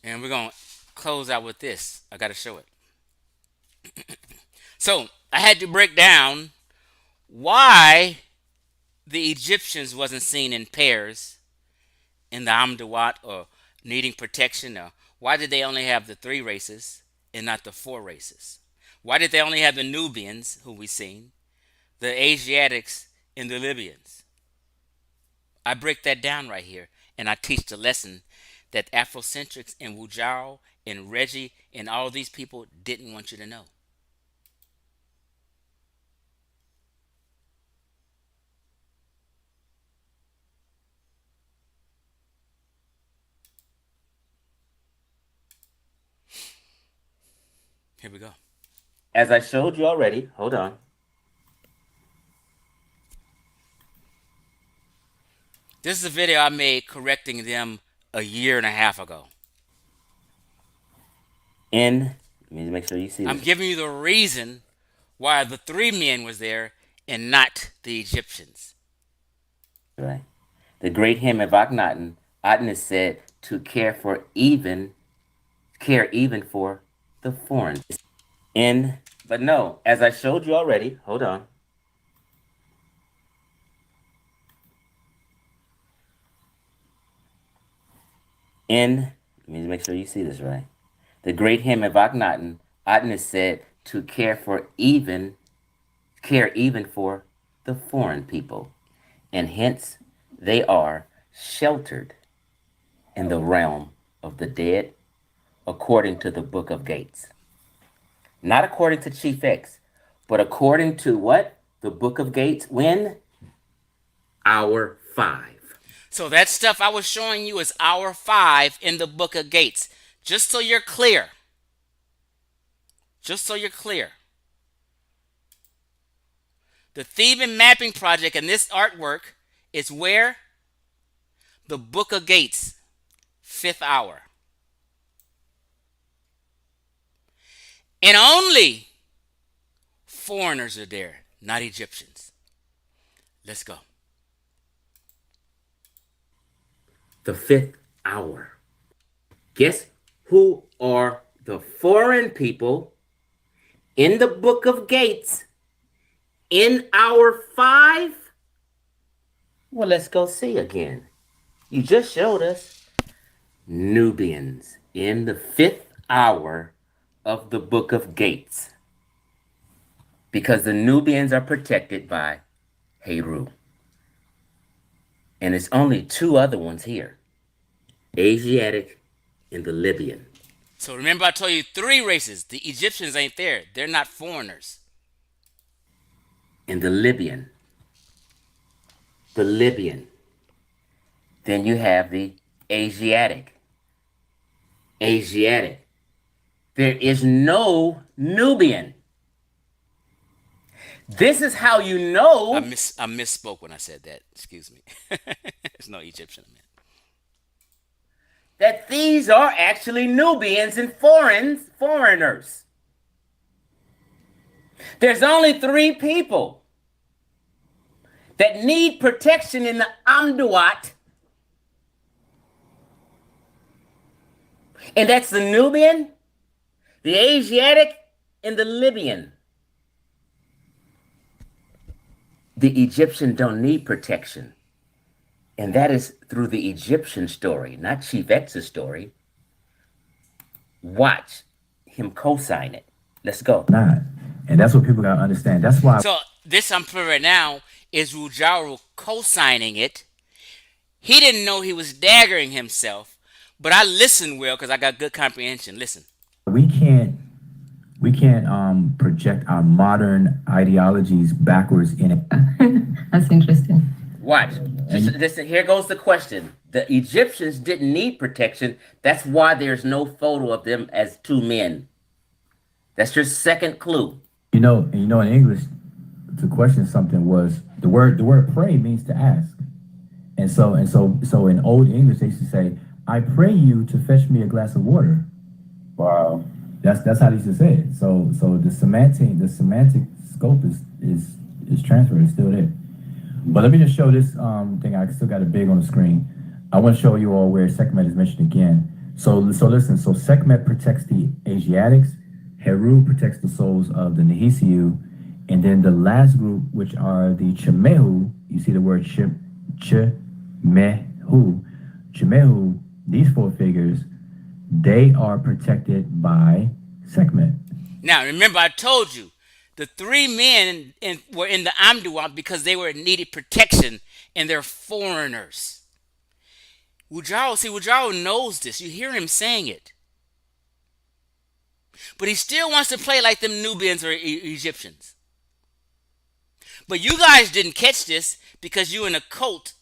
Speaker 1: And we're going to close out with this. I got to show it. So, I had to break down why the Egyptians wasn't seen in pairs in the Amdawat or needing protection. Or why did they only have the three races and not the four races? Why did they only have the Nubians, who we seen, the Asiatics, and the Libyans? I break that down right here, and I teach the lesson that Afrocentrics and Wudjau and Reggie and all these people didn't want you to know. Here we go.
Speaker 5: As I showed you already, hold on.
Speaker 1: This is a video I made correcting them a year and a half ago.
Speaker 5: Let me make sure you see this.
Speaker 1: I'm giving you the reason why the three men was there and not the Egyptians.
Speaker 5: Right. The great hymn of Akhenaten, Aten is said to care even for the foreign. But no, as I showed you already, hold on. Let me make sure you see this right. The great hymn of Akhenaten, Aten is said to care even for the foreign people, and hence they are sheltered in the realm of the dead, according to the Book of Gates. Not according to Chief X, but according to what? The Book of Gates. When? Hour 5.
Speaker 1: So that stuff I was showing you is hour 5 in the Book of Gates. Just so you're clear. Just so you're clear. The Theban Mapping Project and this artwork is where? The Book of Gates, 5th hour. And only foreigners are there, not Egyptians. Let's go.
Speaker 5: The 5th hour. Guess who are the foreign people in the Book of Gates in hour 5? Well, let's go see again. You just showed us Nubians in the 5th hour of the Book of Gates, because the Nubians are protected by Heru. And it's only 2 other ones here, Asiatic and the Libyan.
Speaker 1: So remember I told you 3 races. The Egyptians ain't there. They're not foreigners.
Speaker 5: And the Libyan. Then you have the Asiatic. There is no Nubian. This is how you know.
Speaker 1: I misspoke when I said that. Excuse me. There's no Egyptian, man.
Speaker 5: that these are actually Nubians and foreigners. There's only 3 people that need protection in the Amduat, and that's the Nubian, the Asiatic, and the Libyan. The Egyptian don't need protection. And that is through the Egyptian story, not Chief X's story. Watch him co-sign it. Let's go.
Speaker 3: Not. And that's what people gotta understand. That's why
Speaker 1: So this I'm putting right now is Wudjau co-signing it. He didn't know he was daggering himself, but I listened well because I got good comprehension. Listen.
Speaker 3: we can't project our modern ideologies backwards in it.
Speaker 6: That's interesting.
Speaker 5: Watch. Listen, here goes the question. The Egyptians didn't need protection. That's why there's no photo of them as 2 men. That's your second clue.
Speaker 3: In English, to question something was the word pray means to ask. And so in Old English they used to say, I pray you to fetch me a glass of water. Wow. That's how they used to say it. So the semantic scope is transferred, it's still there. But let me just show this thing. I still got it big on the screen. I want to show you all where Sekhmet is mentioned again. So listen. So Sekhmet protects the Asiatics. Heru protects the souls of the Nehisiu. And then the last group, which are the Chemehu, you see the word Chemehu. Chemehu, these 4 figures, they are protected by Sekhmet.
Speaker 1: Now, remember, I told you the 3 men were in the Amduat because they were needed protection and they're foreigners. Wudjau knows this. You hear him saying it. But he still wants to play like them Nubians or Egyptians. But you guys didn't catch this because you in a cult.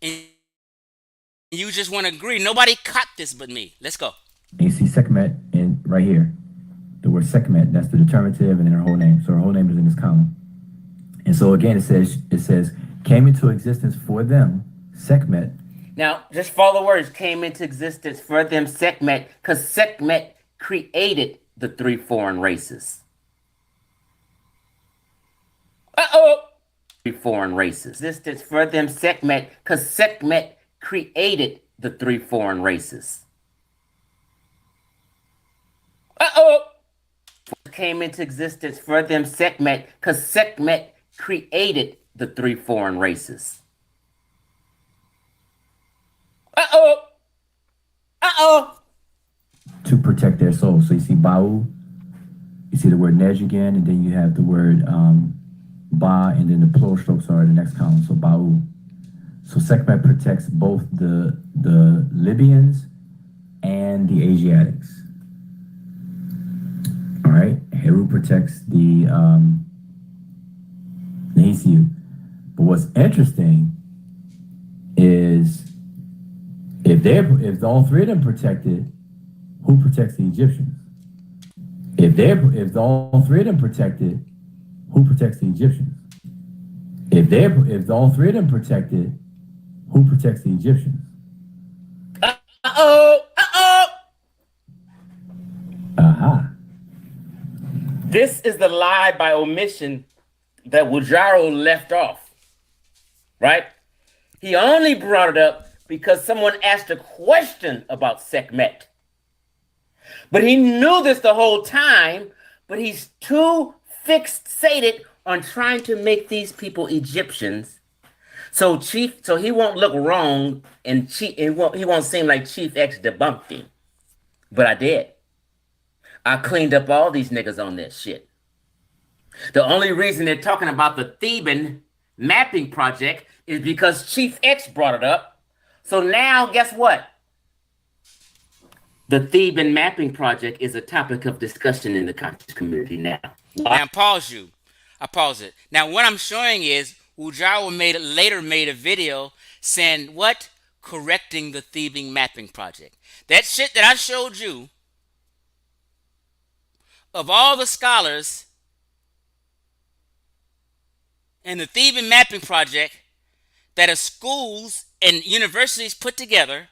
Speaker 1: And you just want to agree. Nobody caught this but me. Let's go.
Speaker 3: And you see Sekhmet right here. The word Sekhmet, that's the determinative and then her whole name. So her whole name is in this column. And so again, it says came into existence for them, Sekhmet.
Speaker 5: Now, just follow the words, came into existence for them, Sekhmet, because Sekhmet created the 3 foreign races. Uh-oh! 3 foreign races. Existence for them, Sekhmet, because Sekhmet created the 3 foreign races. Uh-oh! Came into existence for them, Sekhmet, because Sekhmet created the 3 foreign races. Uh-oh! Uh-oh!
Speaker 3: To protect their souls. So you see Ba'u, you see the word Nej again, and then you have the word Ba, and then the plural strokes are in the next column, so Ba'u. So Sekhmet protects both the Libyans and the Asiatics. All right, Heru protects the Nehisiu. But what's interesting is if all 3 of them protected, who protects the Egyptians? If all 3 of them protected, who protects the Egyptians? If all 3 of them protected, who protects the Egyptians?
Speaker 5: Uh-oh! Uh-oh!
Speaker 3: Aha.
Speaker 5: This is the lie by omission that Wudjau left off, right? He only brought it up because someone asked a question about Sekhmet. But he knew this the whole time, but he's too fixated on trying to make these people Egyptians. So he won't look wrong and he won't seem like Chief X debunked him. But I did. I cleaned up all these niggas on this shit. The only reason they're talking about the Theban mapping project is because Chief X brought it up. So now, guess what? The Theban mapping project is a topic of discussion in the conscious community now.
Speaker 1: Now pause you. I pause it. Now what I'm showing is Wudjau later made a video saying what? Correcting the Theban mapping project. That shit that I showed you, of all the scholars in the Theban mapping project, that are schools and universities put together.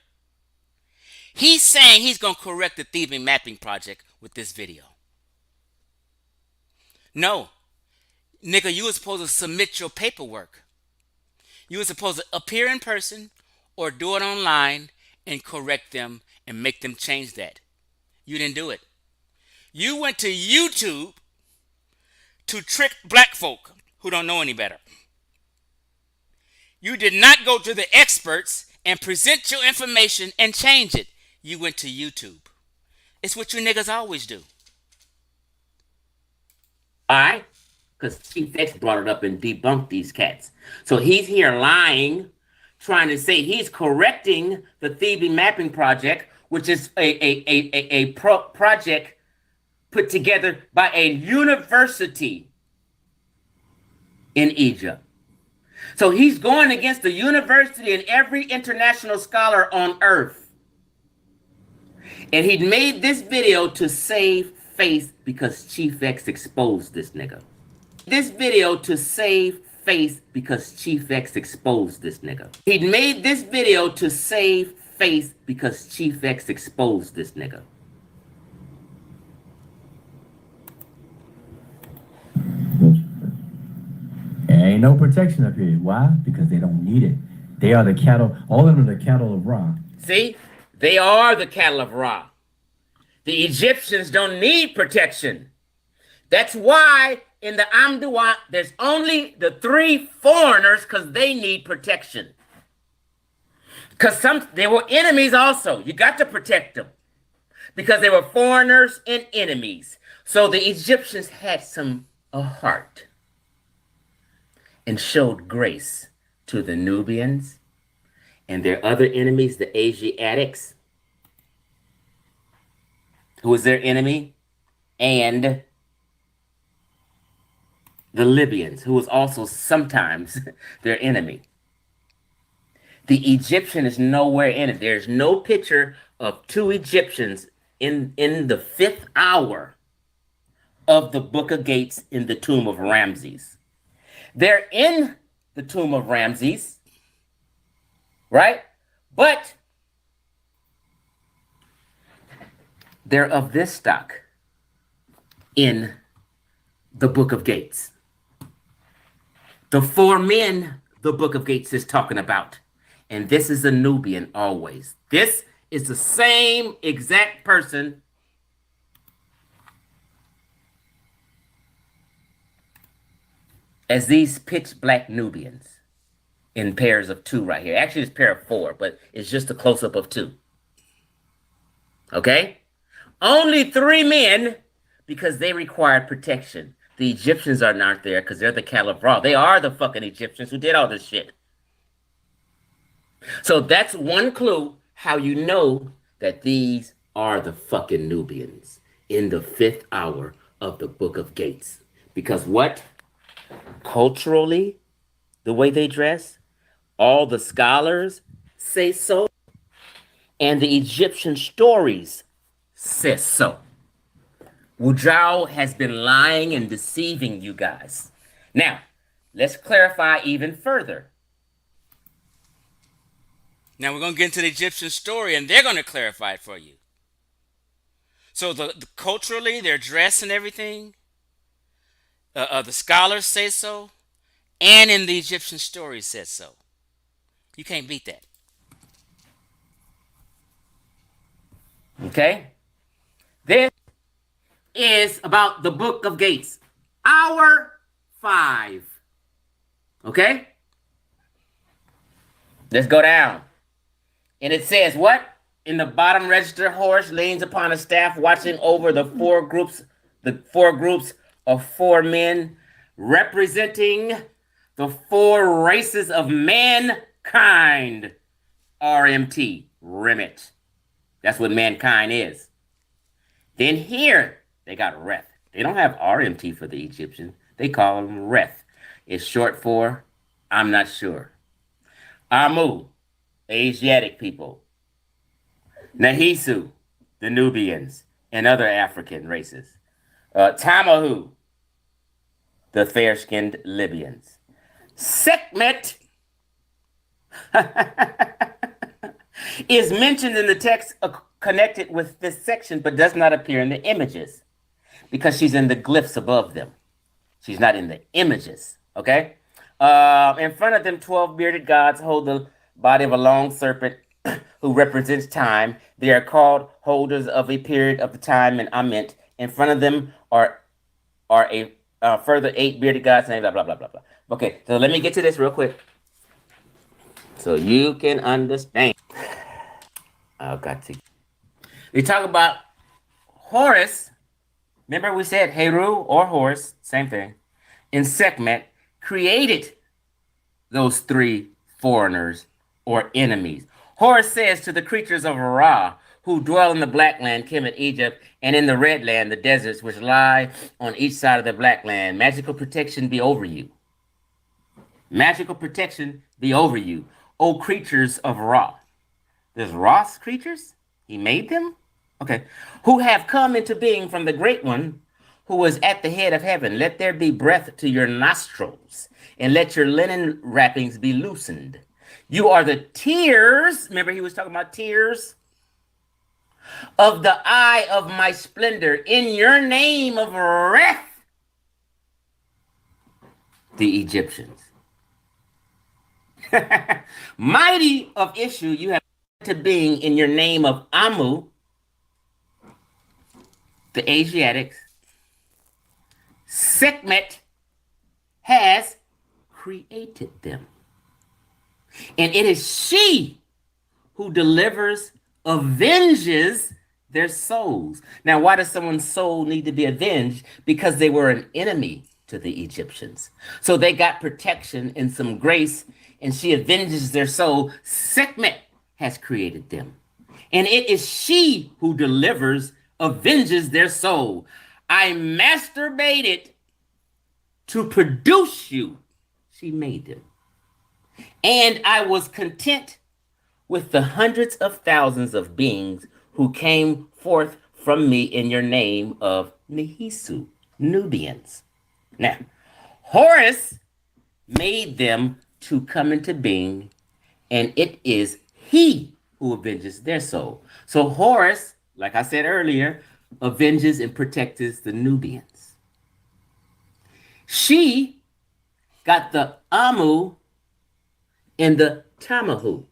Speaker 1: He's saying he's going to correct the thieving mapping project with this video. No, nigga, you were supposed to submit your paperwork. You were supposed to appear in person or do it online and correct them and make them change that. You didn't do it. You went to YouTube to trick black folk who don't know any better. You did not go to the experts and present your information and change it. You went to YouTube. It's what you niggas always do.
Speaker 5: Why? Because Chief X brought it up and debunked these cats. So he's here lying, trying to say he's correcting the thieving mapping project, which is a project put together by a university in Egypt. So he's going against the university and every international scholar on earth. And he made this video to save face because Chief X exposed this nigga. This video to save face because Chief X exposed this nigga. He made this video to save face because Chief X exposed this nigga.
Speaker 3: There ain't no protection up here. Why? Because they don't need it. They are the cattle. All of them are the cattle of Ra.
Speaker 5: See? They are the cattle of Ra. The Egyptians don't need protection. That's why in the Amduat, there's only the 3 foreigners because they need protection. Because they were enemies also. You got to protect them. Because they were foreigners and enemies. So the Egyptians had a heart. And showed grace to the Nubians and their other enemies, the Asiatics, who was their enemy, and the Libyans, who was also sometimes their enemy. The Egyptian is nowhere in it. There's no picture of 2 Egyptians in the 5th hour of the Book of Gates in the tomb of Ramses. They're in the tomb of Ramses, right? But they're of this stock in the Book of Gates. The 4 men the Book of Gates is talking about. And this is a Nubian always. This is the same exact person as these pitch black Nubians in pairs of 2 right here. Actually, it's a pair of 4, but it's just a close-up of 2. Okay? Only 3 men because they required protection. The Egyptians are not there because they're the cattle of Ra. They are the fucking Egyptians who did all this shit. So that's one clue how you know that these are the fucking Nubians in the 5th hour of the Book of Gates. Because what? Culturally, the way they dress, all the scholars say so, and the Egyptian stories say so. Wudjau has been lying and deceiving you guys. Now, let's clarify even further.
Speaker 1: Now we're going to get into the Egyptian story, and they're going to clarify it for you. So the culturally, their dress and everything, the scholars say so, and in the Egyptian story says so. You can't beat that.
Speaker 5: Okay? This is about the Book of Gates. Hour 5. Okay? Let's go down. And it says what? In the bottom register, Horus leans upon a staff watching over the 4 groups of 4 men representing the 4 races of mankind. RMT, remit. That's what mankind is. Then here, they got Reth. They don't have RMT for the Egyptians. They call them Reth. It's short for, I'm not sure. Amu, Asiatic people. Nahisu, the Nubians, and other African races. Tamahu, the fair-skinned Libyans. Sekhmet, is mentioned in the text connected with this section, but does not appear in the images because she's in the glyphs above them. She's not in the images. Okay. In front of them, 12 bearded gods hold the body of a long serpent who represents time. They are called holders of a period of the time and Ament. In front of them are a further 8 bearded gods, and blah, blah, blah, blah, blah. Okay, so let me get to this real quick so you can understand. I've got to. They talk about Horus. Remember we said Heru or Horus, same thing. In Sekhmet, created those 3 foreigners or enemies. Horus says to the creatures of Ra, who dwell in the Black Land, Kemet, Egypt, and in the Red Land, the deserts which lie on each side of the Black Land, magical protection be over you. Magical protection be over you, O creatures of Ra. There's Ra's creatures? He made them? Okay. Who have come into being from the Great One, who was at the head of heaven. Let there be breath to your nostrils, and let your linen wrappings be loosened. You are the tears. Remember, he was talking about tears of the eye of my splendor. In your name of wrath, the Egyptians. Mighty of issue, you have to being in your name of Amu, the Asiatics. Sekhmet has created them. And it is she who delivers, avenges their souls. Now, why does someone's soul need to be avenged? Because they were an enemy to the Egyptians. So they got protection and some grace, and she avenges their soul. Sekhmet has created them. And it is she who delivers, avenges their soul. I masturbated to produce you. She made them. And I was content with the hundreds of thousands of beings who came forth from me in your name of Nehisu, Nubians. Now, Horus made them to come into being, and it is he who avenges their soul. So Horus, like I said earlier, avenges and protects the Nubians. She got the Amu and the Tamahu.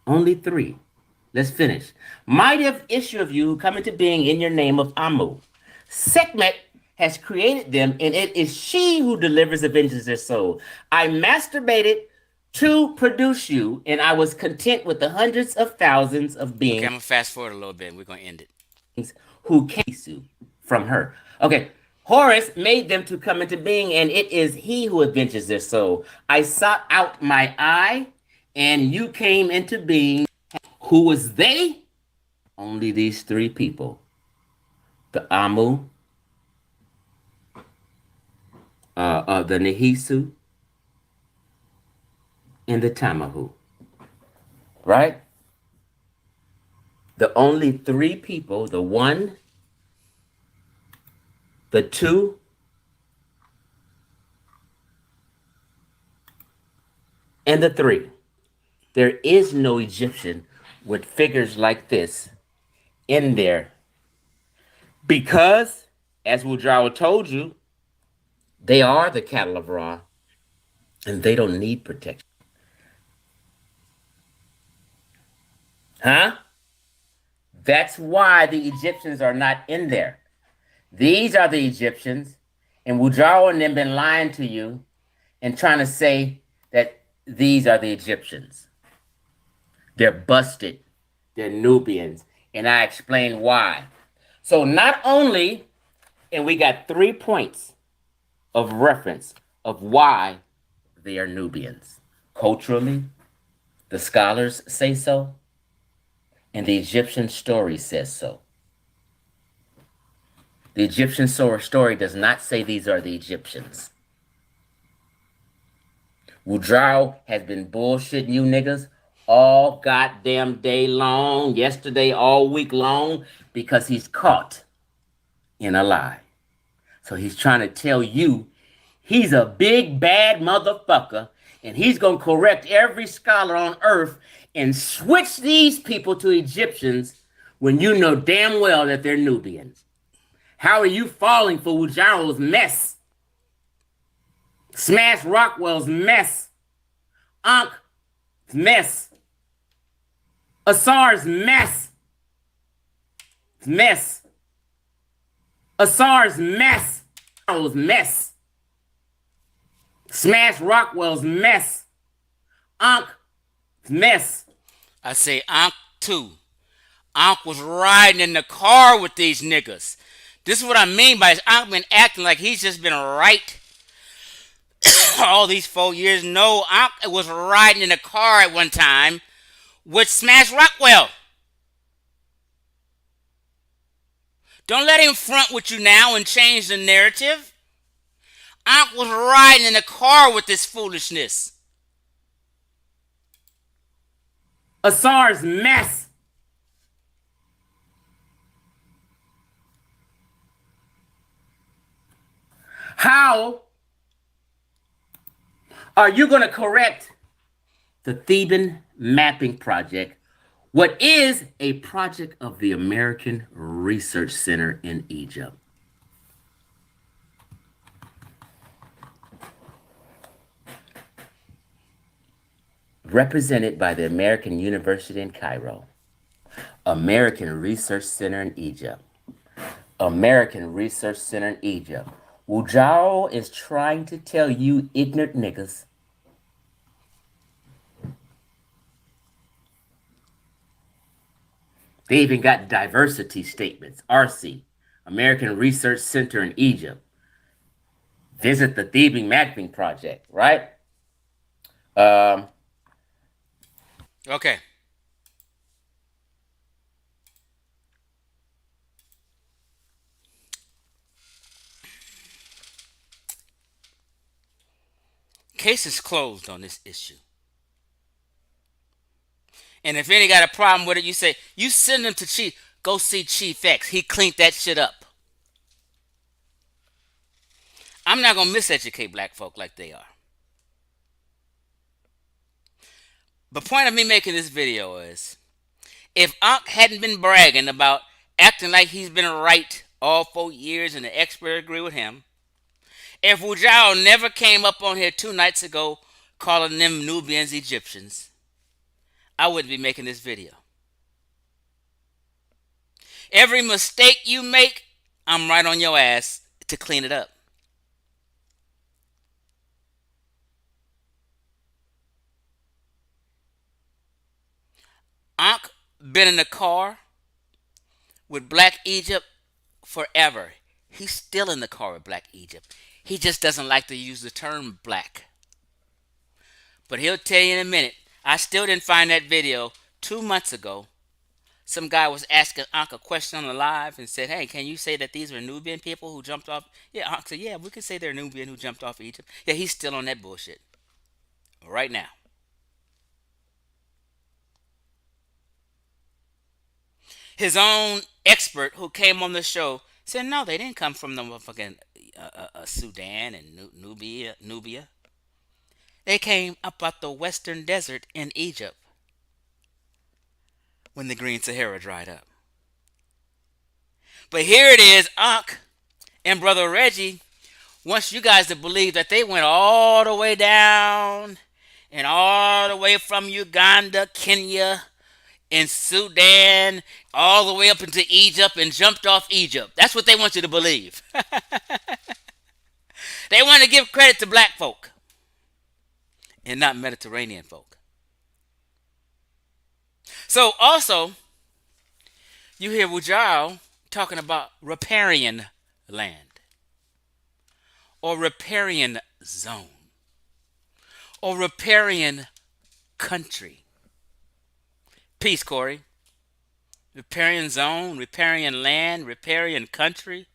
Speaker 5: Only 3. Let's finish. Might have issue of you who come into being in your name of Amu. Sekhmet has created them, and it is she who delivers, avenges their soul. I masturbated to produce you, and I was content with the hundreds of thousands of beings.
Speaker 1: Okay, I'm gonna fast forward a little bit. We're gonna end it.
Speaker 5: Who came from her. Okay. Horus made them to come into being, and it is he who avenges their soul. I sought out my eye, and you came into being. Who was they? Only these 3 people. The Amu, the Nehisu, and the Tamahu. Right? The only 3 people, the 1, the 2, and the 3. There is no Egyptian with figures like this in there. Because, as Wudjau told you, they are the cattle of Ra, and they don't need protection. Huh? That's why the Egyptians are not in there. These are the Egyptians, and Wudjau and them been lying to you and trying to say that these are the Egyptians. They're busted. They're Nubians. And I explain why. So not only, and we got 3 points of reference of why they are Nubians. Culturally, the scholars say so, and the Egyptian story says so. The Egyptian story does not say these are the Egyptians. Wudjau has been bullshitting you niggas all goddamn day long, yesterday, all week long, because he's caught in a lie. So he's trying to tell you he's a big bad motherfucker, And he's going to correct every scholar on earth and switch these people to Egyptians when you know damn well that they're Nubians. How are you falling for Wudjau's mess? Smash Rockwell's mess. Ankh's mess. Asar's mess. Mess. Asar's mess. Mess. Smash Rockwell's mess. Ankh's mess.
Speaker 1: I say Ankh too. Ankh was riding in the car with these niggas. This is what I mean by Ankh been acting like he's just been right all these 4 years. No, Ankh was riding in a car at one time with Smash Rockwell. Don't let him front with you now and change the narrative. Ankh was riding in a car with this foolishness.
Speaker 5: Asar's mess. How are you going to correct the Theban Mapping Project, what is a project of the American Research Center in Egypt? Represented by the American University in Cairo, American Research Center in Egypt, American Research Center in Egypt. Wudjau is trying to tell you ignorant niggas they even got diversity statements. RC, American Research Center in Egypt. Visit the Theban Mapping Project, right?
Speaker 1: Okay. Case is closed on this issue. And if any got a problem with it, you say, you send them to Chief. Go see Chief X. He cleaned that shit up. I'm not going to miseducate black folk like they are. The point of me making this video is, if Ankh hadn't been bragging about acting like he's been right all 4 years and the expert agree with him, if Wudjau never came up on here 2 nights ago calling them Nubians Egyptians, I wouldn't be making this video. Every mistake you make, I'm right on your ass to clean it up. Ankh been in the car with Black Egypt forever. He's still in the car with Black Egypt. He just doesn't like to use the term black. But he'll tell you in a minute. I still didn't find that video 2 months ago. Some guy was asking Ankh a question on the live and said, hey, can you say that these were Nubian people who jumped off? Yeah, Ankh said, yeah, we can say they're Nubian who jumped off Egypt. Yeah, he's still on that bullshit. Right now. His own expert who came on the show said, no, they didn't come from the motherfucking Sudan and Nubia. They came up out the western desert in Egypt when the Green Sahara dried up. But here it is, Ankh and Brother Reggie wants you guys to believe that they went all the way down and all the way from Uganda, Kenya, and Sudan, all the way up into Egypt and jumped off Egypt. That's what they want you to believe. They want to give credit to black folk and not Mediterranean folk. So also, you hear Wudjau talking about riparian land or riparian zone or riparian country. Peace, Corey. Riparian zone, riparian land, riparian country.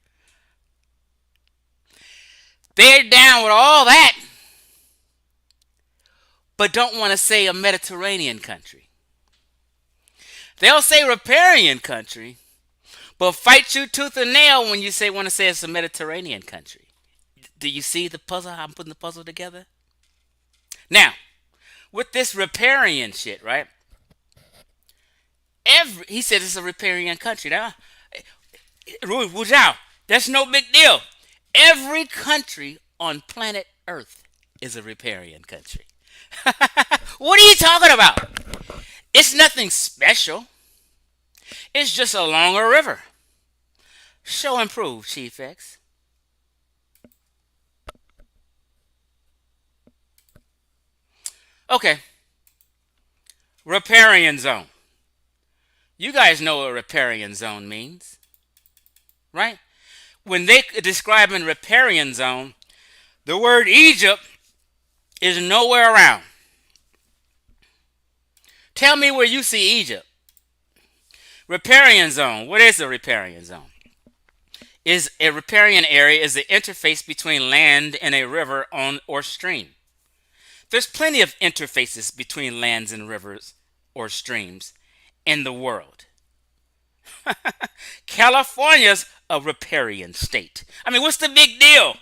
Speaker 1: They're down with all that, but don't want to say a Mediterranean country. They'll say riparian country, but fight you tooth and nail when you want to say it's a Mediterranean country. Do you see the puzzle? How I'm putting the puzzle together? Now, with this riparian shit, right? He said it's a riparian country. Now, Wudjau, that's no big deal. Every country on planet Earth is a riparian country. What are you talking about? It's nothing special. It's just along a river. Show and prove, Chief X. Okay. Riparian zone. You guys know what riparian zone means, right? When they describe a riparian zone, the word Egypt is nowhere around. Tell me where you see Egypt. Riparian zone. What is a riparian zone? Is a riparian area is the interface between land and a river on or stream. There's plenty of interfaces between lands and rivers or streams in the world. California's a riparian state. I mean, what's the big deal?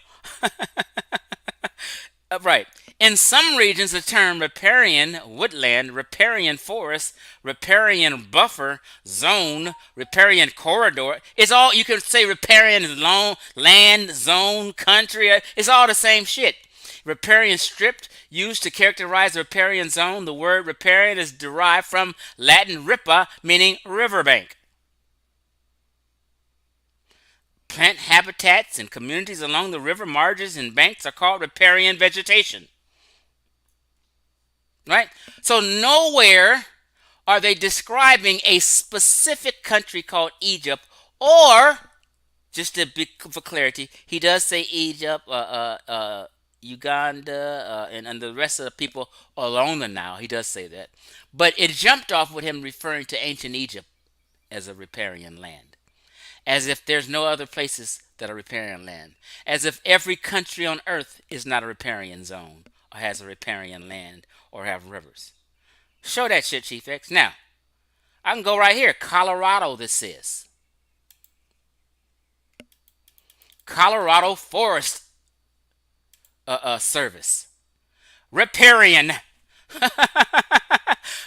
Speaker 1: Right. In some regions, the term riparian woodland, riparian forest, riparian buffer zone, riparian corridor, it's all, you can say riparian land, zone, country, it's all the same shit. Riparian strip used to characterize the riparian zone. The word riparian is derived from Latin ripa, meaning riverbank. Plant habitats and communities along the river margins and banks are called riparian vegetation. Right? So nowhere are they describing a specific country called Egypt, or, just for clarity, he does say Egypt, Uganda, and the rest of the people along the Nile. He does say that. But it jumped off with him referring to ancient Egypt as a riparian land. As if there's no other places that are riparian land. As if every country on earth is not a riparian zone, or has a riparian land, or have rivers. Show that shit, Chief X. Now, I can go right here. Colorado, this is. Colorado Forest Service. Riparian.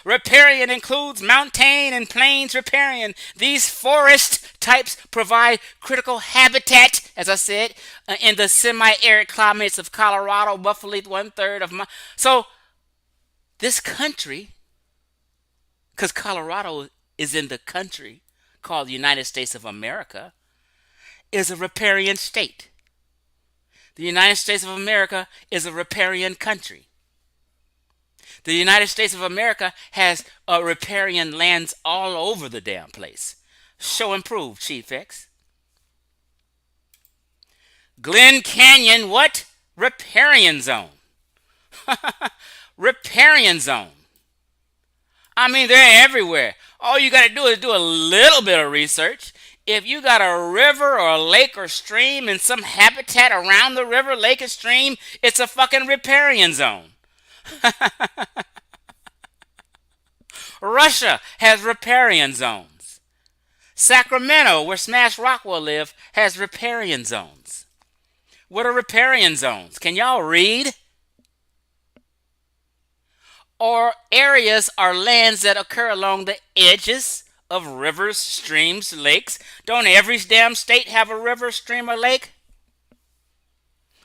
Speaker 1: Riparian includes mountain and plains riparian. These forest types provide critical habitat, as I said, in the semi-arid climates of Colorado, roughly 1/3 of my. So, this country, because Colorado is in the country called the United States of America, is a riparian state. The United States of America is a riparian country. The United States of America has riparian lands all over the damn place. Show and prove, Chief X. Glen Canyon, what? Riparian zone. Riparian zone. I mean, they're everywhere. All you got to do is do a little bit of research. If you got a river or a lake or stream and some habitat around the river, lake, or stream, it's a fucking riparian zone. Russia has riparian zones. Sacramento, where Smash Rockwell live, has riparian zones. What are riparian zones? Can y'all read? Or areas are lands that occur along the edges of rivers, streams, lakes. Don't every damn state have a river, stream, or lake?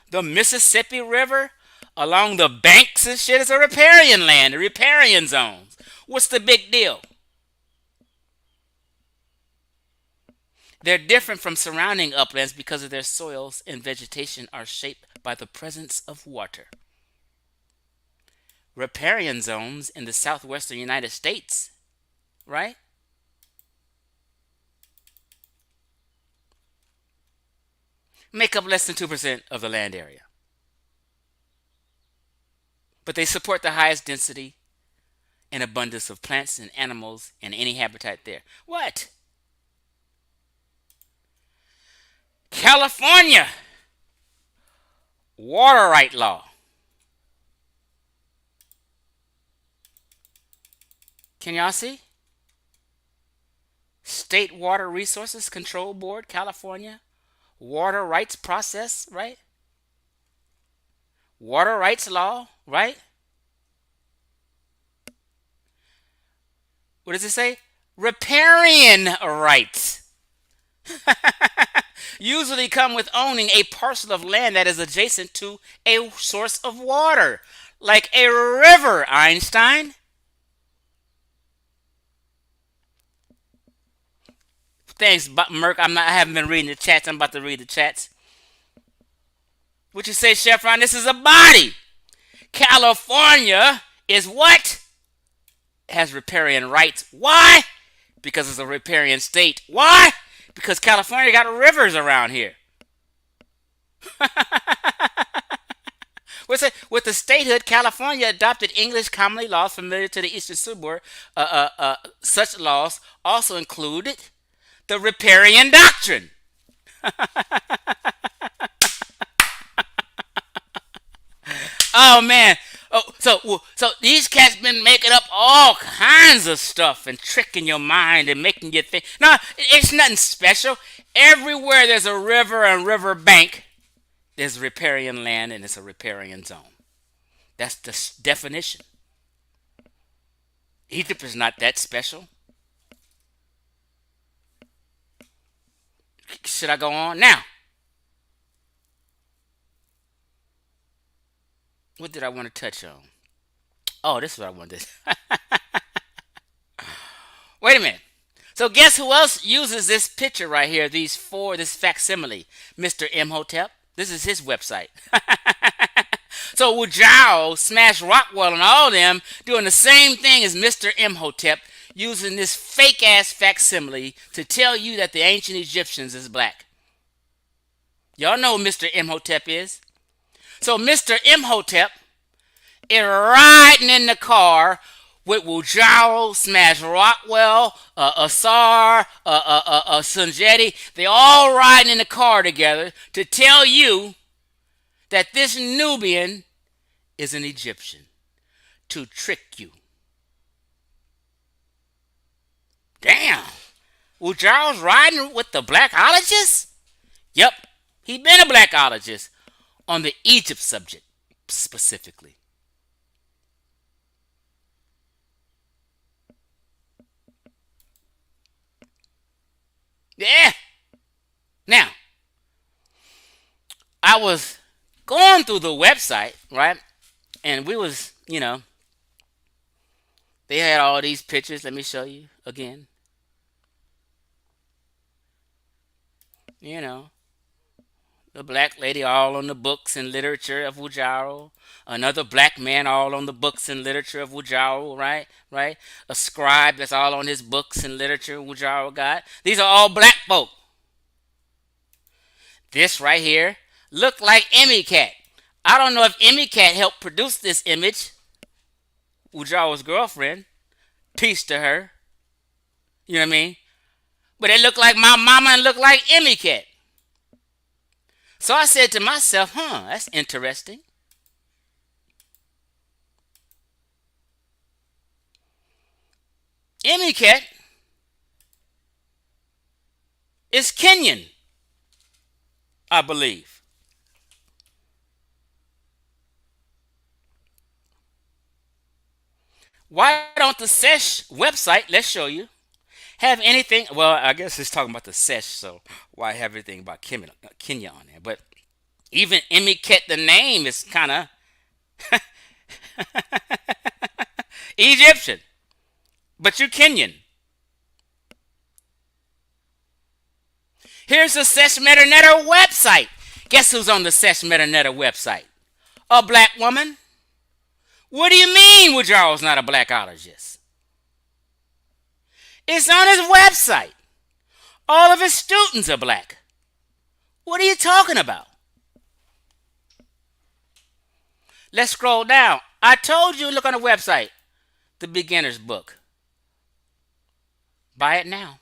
Speaker 1: The Mississippi River along the banks and shit is a riparian land, a riparian zones. What's the big deal? They're different from surrounding uplands because of their soils and vegetation are shaped by the presence of water. Riparian zones in the southwestern United States, right? Make up less than 2% of the land area. But they support the highest density and abundance of plants and animals and any habitat there. What? California water right law. Can y'all see? State Water Resources Control Board, California. Water rights process, right? Water rights law, right? What does it say? Riparian rights usually come with owning a parcel of land that is adjacent to a source of water, like a river, Einstein. Thanks, Merc. I haven't been reading the chats. I'm about to read the chats. What you say, Chevron? This is a body. California is what? Has riparian rights. Why? Because it's a riparian state. Why? Because California got rivers around here. With the statehood, California adopted English commonly laws familiar to the Eastern Seaboard. Such laws also included the riparian doctrine. Oh man. So these cats been making up all kinds of stuff and tricking your mind and making you think. No, it's nothing special. Everywhere there's a river and river bank, there's riparian land and it's a riparian zone. That's the definition. Egypt is not that special. Should I go on now? What did I want to touch on? Oh, this is what I wanted. Wait a minute. So guess who else uses this picture right here? This facsimile, Mr. Imhotep. This is his website. So Wudjau, Smash Rockwell, and all them doing the same thing as Mr. Imhotep, using this fake ass facsimile to tell you that the ancient Egyptians is black. Y'all know who Mr. Imhotep is. So Mr. Imhotep is riding in the car with Wudjau, Smash Rockwell, Asar, Sunjeti. They all riding in the car together to tell you that this Nubian is an Egyptian, to trick you. Damn. Wudjau's riding with the blackologist? Yep, he been a blackologist on the Egypt subject specifically. Yeah. Now, I was going through the website, right? And we was, they had all these pictures. Let me show you again. You know, the black lady all on the books and literature of Wudjau. Another black man all on the books and literature of Wudjau, right? Right? A scribe that's all on his books and literature Wudjau got. These are all black folk. This right here look like Emmy Cat. I don't know if Emmy Cat helped produce this image. Wudjau's girlfriend. Peace to her. You know what I mean? But it looked like my mama and looked like Emmy Cat. So I said to myself, that's interesting. Emmy Cat is Kenyan, I believe. Why don't the SESH website, let's show you, have anything? Well, I guess it's talking about the SESH, so why have everything about Kenya on there? But even Emiket, the name is kind of Egyptian, but you're Kenyan. Here's the SESH Metaneta website. Guess who's on the SESH Metaneta website? A black woman. What do you mean Wudjau's not a blackologist? It's on his website. All of his students are black. What are you talking about? Let's scroll down. I told you, look on the website. The beginner's book. Buy it now.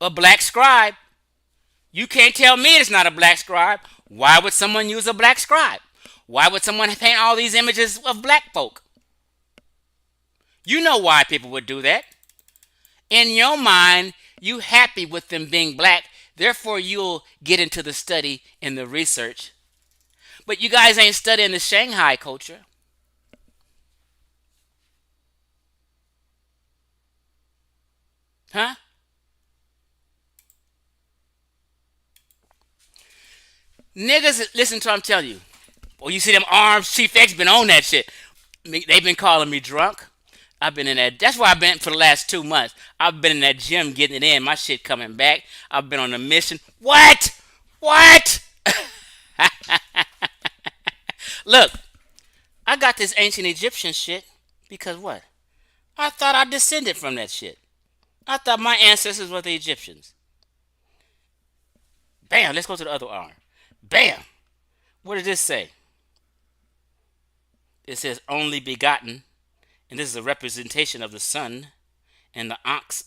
Speaker 1: A black scribe. You can't tell me it's not a black scribe. Why would someone use a black scribe? Why would someone paint all these images of black folk? You know why people would do that. In your mind, you happy with them being black Therefore, you'll get into the study and the research. But you guys ain't studying the Shanghai culture. Huh? Niggas, listen to what I'm telling you. Well, you see them arms, Chief X been on that shit. They've been calling me drunk. I've been in that. That's where I've been for the last 2 months. I've been in that gym getting it in. My shit coming back. I've been on a mission. What? What? Look, I got this ancient Egyptian shit because what? I thought I descended from that shit. I thought my ancestors were the Egyptians. Bam, let's go to the other arm. Bam. What does this say? It says only begotten, and this is a representation of the sun and the ox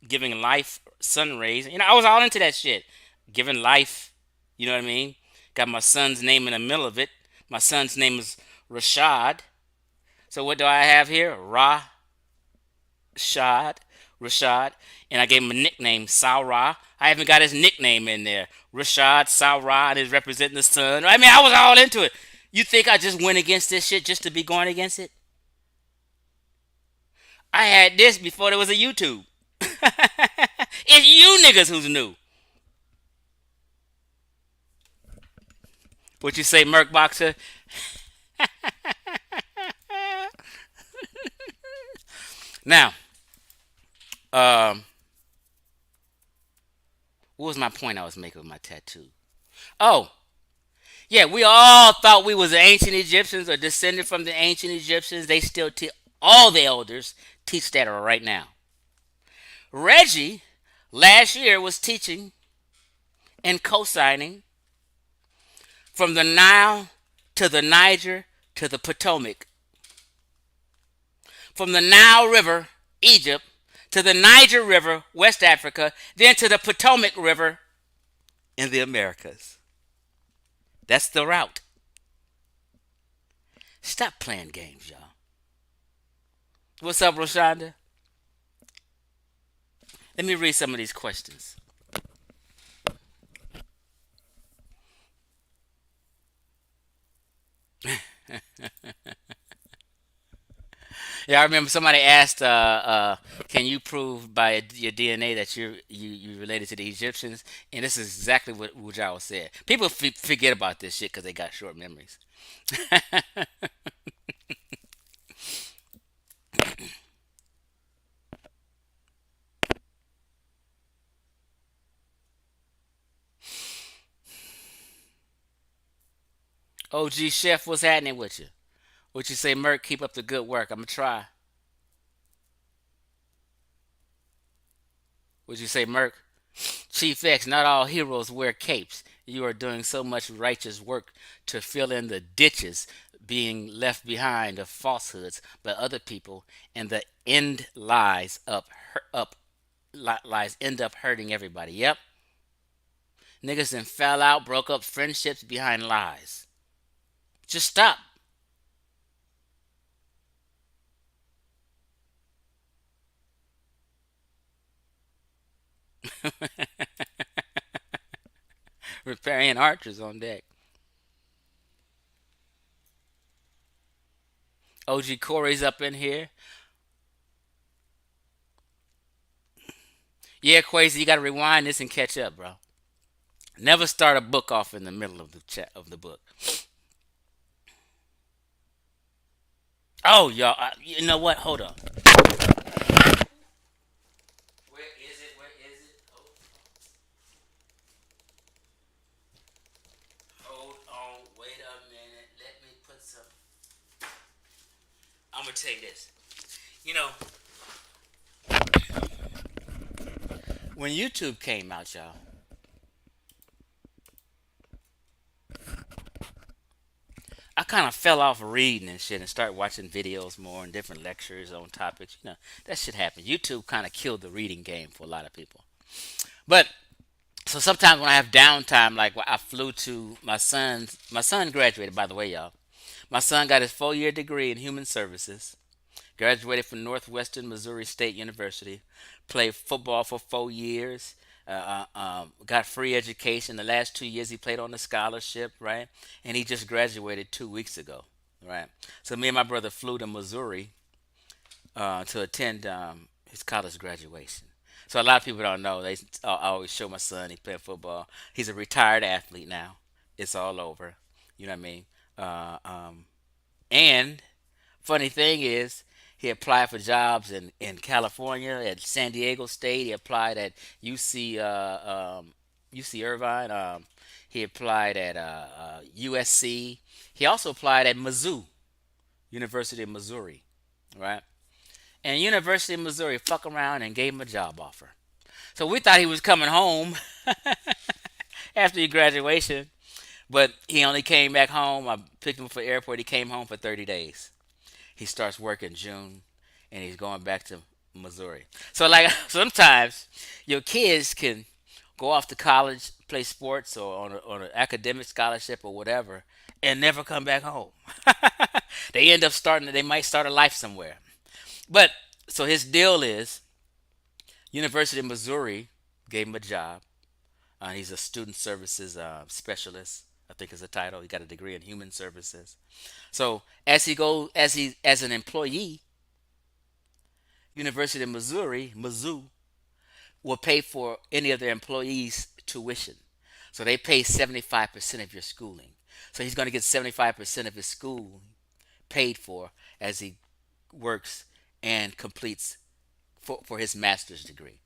Speaker 1: giving life, sun rays. I was all into that shit. Giving life, you know what I mean? Got my son's name in the middle of it. My son's name is Rashad. So what do I have here? Rashad. And I gave him a nickname, Saurah. I haven't got his nickname in there. Rashad, Saurah, and is representing the sun. I mean, I was all into it. You think I just went against this shit just to be going against it? I had this before there was a YouTube. It's you niggas who's new. What you say, Merc Boxer? Now, um, what was my point I was making with my tattoo? Oh, yeah, we all thought we was ancient Egyptians or descended from the ancient Egyptians. They still all the elders teach that right now. Reggie last year was teaching and co-signing from the Nile to the Niger to the Potomac. From the Nile River, Egypt, to the Niger River, West Africa, then to the Potomac River in the Americas. That's the route. Stop playing games, y'all. What's up, Roshonda? Let me read some of these questions. Yeah, I remember somebody asked, "Can you prove by your DNA that you related to the Egyptians?" And this is exactly what Wudjau said. People forget about this shit because they got short memories. OG Chef, what's happening with you? What you say, Merc? Keep up the good work. I'm gonna try. What you say, Merc? Chief X, not all heroes wear capes. You are doing so much righteous work to fill in the ditches being left behind of falsehoods by other people, and the end lies end up hurting everybody. Yep, niggas then fell out, broke up friendships behind lies. Just stop. Repairing archers on deck. OG Corey's up in here. Yeah, Quasi, you gotta rewind this and catch up, bro. Never start a book off in the middle of the book. Oh, y'all, you know what? Hold on. Where is it? Where is it? Hold on. Wait a minute. Let me put some. I'm gonna tell you this. You know, when YouTube came out, y'all, I kind of fell off reading and shit and started watching videos more and different lectures on topics. That shit happened. YouTube kind of killed the reading game for a lot of people. But so sometimes when I have downtime, like I flew to my son graduated, by the way, y'all. My son got his 4-year degree in human services. Graduated from Northwestern Missouri State University. Played football for 4 years. got free education. The last 2 years he played on the scholarship, right? And he just graduated 2 weeks ago, right? So me and my brother flew to Missouri to attend his college graduation. So a lot of people don't know. I always show my son he playing football. He's a retired athlete now. It's all over. You know what I mean? Uh, um, and funny thing is, he applied for jobs in California at San Diego State. He applied at UC Irvine. He applied at USC. He also applied at Mizzou, University of Missouri, right? And University of Missouri fuck around and gave him a job offer. So we thought he was coming home after his graduation, but he only came back home. I picked him up from the airport. He came home for 30 days. He starts work in June, and he's going back to Missouri. So like sometimes your kids can go off to college, play sports, or on an academic scholarship or whatever, and never come back home. They end up starting. They might start a life somewhere. But so his deal is University of Missouri gave him a job. He's a student services specialist. I think is the title. He got a degree in human services. So as an employee, University of Missouri, Mizzou, will pay for any of their employees' tuition. So they pay 75% of your schooling. So he's going to get 75% of his school paid for as he works and completes for his master's degree.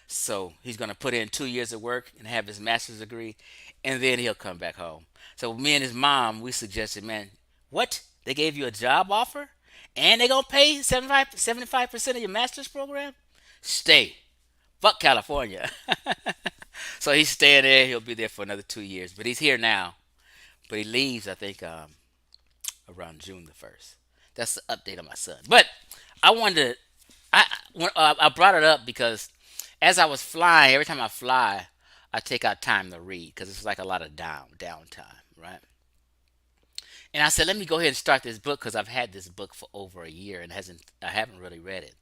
Speaker 1: So he's going to put in 2 years of work and have his master's degree, and then he'll come back home. So me and his mom, we suggested, man, what? They gave you a job offer, and they gonna pay 75% of your master's program? Stay. Fuck California. So he's staying there. He'll be there for another 2 years, but he's here now. But he leaves, I think, around June the 1st. That's the update on my son. But I wanted to, I brought it up because as I was flying, every time I fly, I take out time to read because it's like a lot of downtime, right? And I said, let me go ahead and start this book because I've had this book for over a year and hasn't I haven't really read it.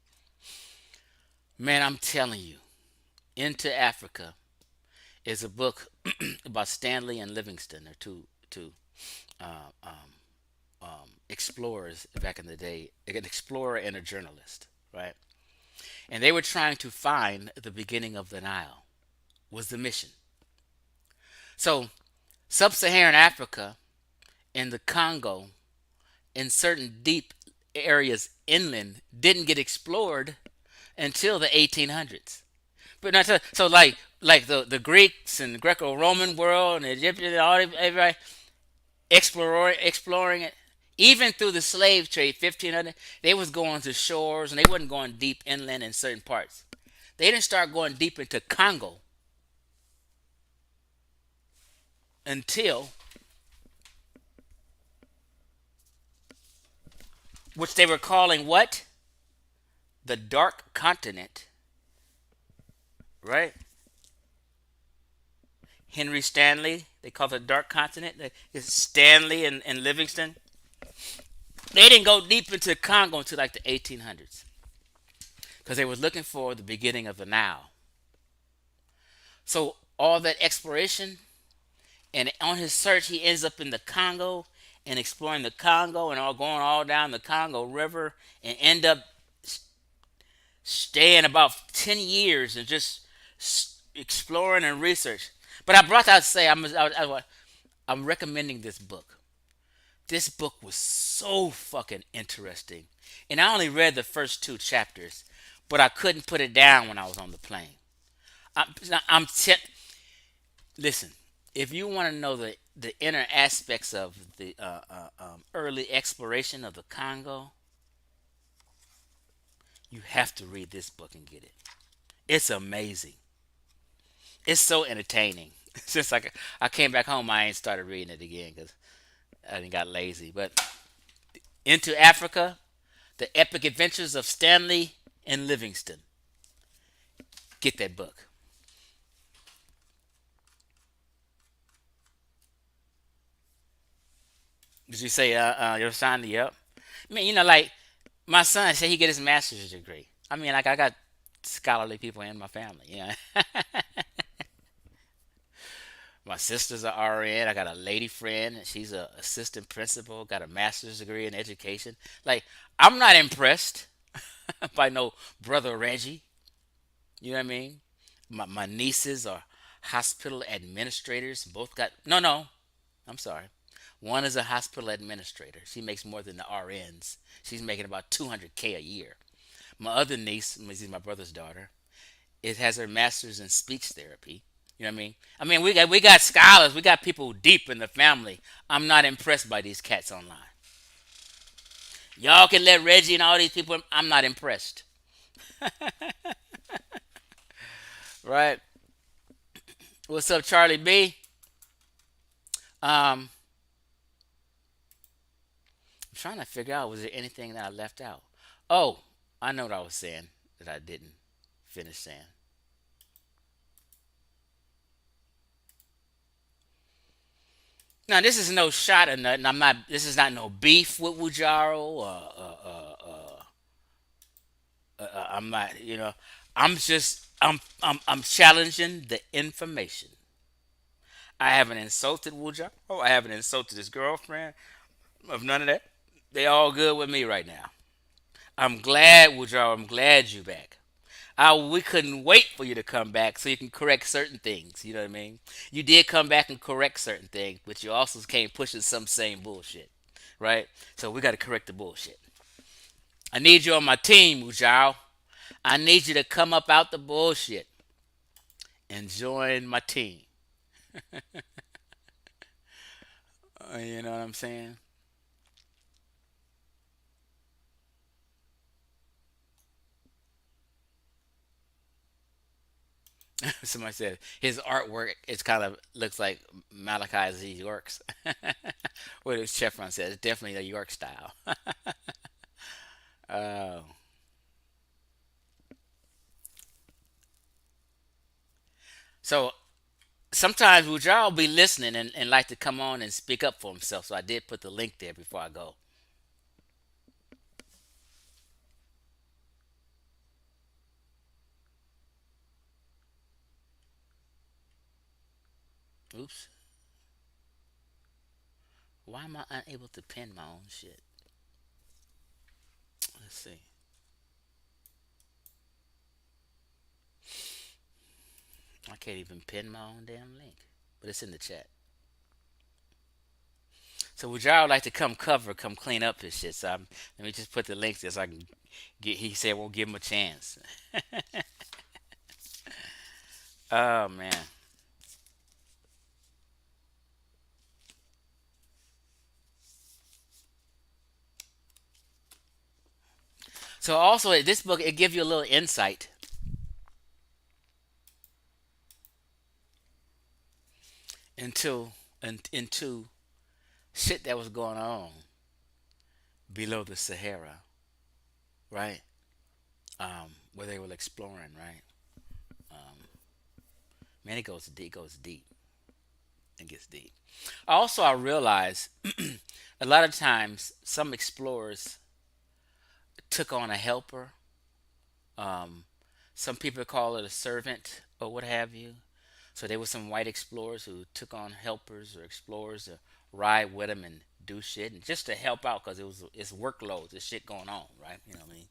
Speaker 1: Man, I'm telling you, Into Africa is a book about Stanley and Livingston. They're two uh, explorers back in the day, an explorer and a journalist, right? And they were trying to find the beginning of the Nile. Was the mission. So, sub-Saharan Africa and the Congo in certain deep areas inland didn't get explored until the 1800s. But not so like the Greeks and the Greco-Roman world and the Egyptians and all everybody exploring it. Even through the slave trade, 1500, they was going to shores and they wasn't going deep inland in certain parts. They didn't start going deep into Congo until which they were calling what? The Dark Continent, right? Henry Stanley, they call it the Dark Continent. It's Stanley and Livingston. They didn't go deep into Congo until like the 1800s because they were looking for the beginning of the Nile. So all that exploration, and on his search, he ends up in the Congo and exploring the Congo and all going all down the Congo River and end up staying about 10 years and just exploring and research. But I brought that to say I'm recommending this book. This book was so fucking interesting. And I only read the first two chapters, but I couldn't put it down when I was on the plane. I'm, I'm t- Listen, if you want to know the inner aspects of the early exploration of the Congo, you have to read this book and get it. It's amazing. It's so entertaining. Since I came back home, I ain't started reading it again because I didn't got lazy. But Into Africa, the epic adventures of Stanley and Livingston. Get that book. Did you say your son? Yep. I mean, like my son said he get his master's degree. I mean, like I got scholarly people in my family. My sister's a RN. I got a lady friend. She's a assistant principal. Got a master's degree in education. Like, I'm not impressed by no brother Reggie. You know what I mean? My nieces are hospital administrators. Both got no. I'm sorry. One is a hospital administrator. She makes more than the RNs. She's making about 200K a year. My other niece, this is my brother's daughter, it has her master's in speech therapy. You know what I mean? I mean, we got scholars, we got people deep in the family. I'm not impressed by these cats online. Y'all can let Reggie and all these people. I'm not impressed, right? What's up, Charlie B? I'm trying to figure out was there anything that I left out. Oh, I know what I was saying that I didn't finish saying. Now this is no shot or nothing. I'm not. This is not no beef with Wudjau. I'm not. I'm just. I'm challenging the information. I haven't insulted Wudjau. I haven't insulted his girlfriend. Of none of that. They all good with me right now. I'm glad, Wudjau. I'm glad you back. We couldn't wait for you to come back so you can correct certain things. You know what I mean? You did come back and correct certain things, but you also came pushing some same bullshit, right? So we got to correct the bullshit. I need you on my team, Wudjau. I need you to come up out the bullshit and join my team. You know what I'm saying? Somebody said his artwork is kind of looks like Malachi Z. York's. What his Chevron said, it's definitely a York style. Oh, so sometimes Wujal will be listening and like to come on and speak up for himself. So I did put the link there before I go. Oops. Why am I unable to pin my own shit? Let's see. I can't even pin my own damn link, but it's in the chat. So would y'all like to come clean up his shit? So let me just put the links there so I can get. He said we'll give him a chance. Oh man. So also this book it gives you a little insight into into shit that was going on below the Sahara, right? Where they were exploring, right? Man, it goes deep, and gets deep. Also, I realize a lot of times some explorers took on a helper. Um, some people call it a servant or what have you. So there were some white explorers who took on helpers or explorers to ride with them and do shit and just to help out because it's workloads, there's shit going on, right? You know what I mean?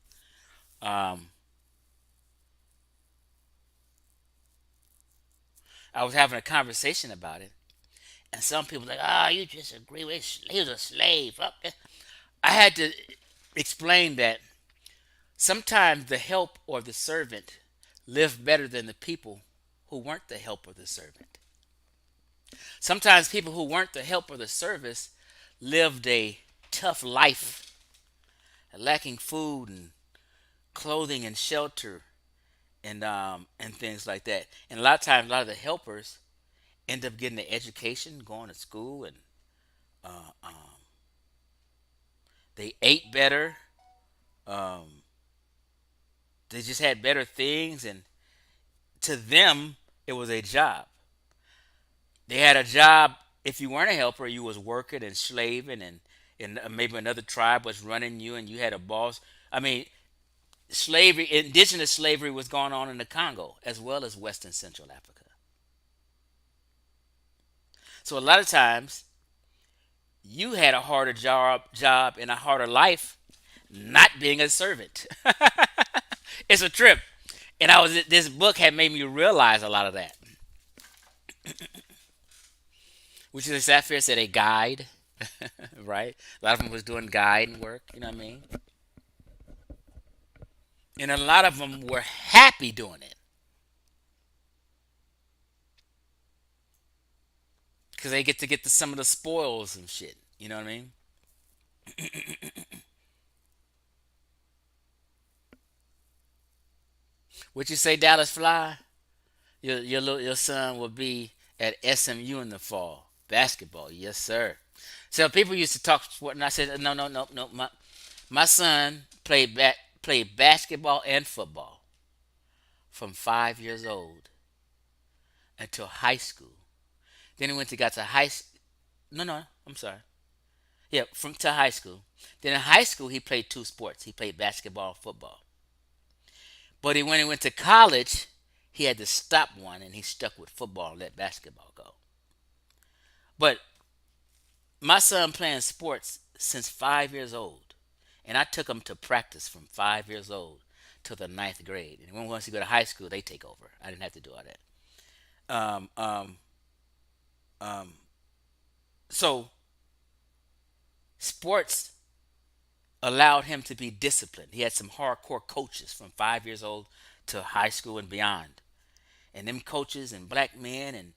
Speaker 1: I was having a conversation about it, and some people like, you just agree with he was a slave. I had to explain that sometimes the help or the servant lived better than the people who weren't the help or the servant. Sometimes people who weren't the help or the service lived a tough life, lacking food and clothing and shelter and things like that. And a lot of times, a lot of the helpers end up getting an education, going to school, and uh, um, they ate better. Um, they just had better things, and to them, it was a job. They had a job. If you weren't a helper, you was working and slaving, and maybe another tribe was running you, and you had a boss. I mean, slavery, indigenous slavery, was going on in the Congo as well as Western Central Africa. So a lot of times you had a harder job and a harder life not being a servant. It's a trip. And I was this book had made me realize a lot of that. Which is exactly said a guide, right? A lot of them was doing guide work, you know what I mean? And a lot of them were happy doing it because they get to get to some of the spoils and shit. You know what I mean? What you say, Dallas Fly? Your son will be at SMU in the fall. Basketball, yes sir. So people used to talk sport, and I said, no, no, no, no. My son played basketball and football from 5 years old until high school. Then he went to got to high. No, no, I'm sorry. Yeah, from to high school. Then in high school he played two sports. He played basketball and football. But when he went to college, he had to stop one and he stuck with football and let basketball go. But my son playing sports since 5 years old, and I took him to practice from 5 years old to the ninth grade. And when once he go to high school, they take over. I didn't have to do all that. Um, um, um, so sports allowed him to be disciplined. He had some hardcore coaches from 5 years old to high school and beyond. And them coaches and black men and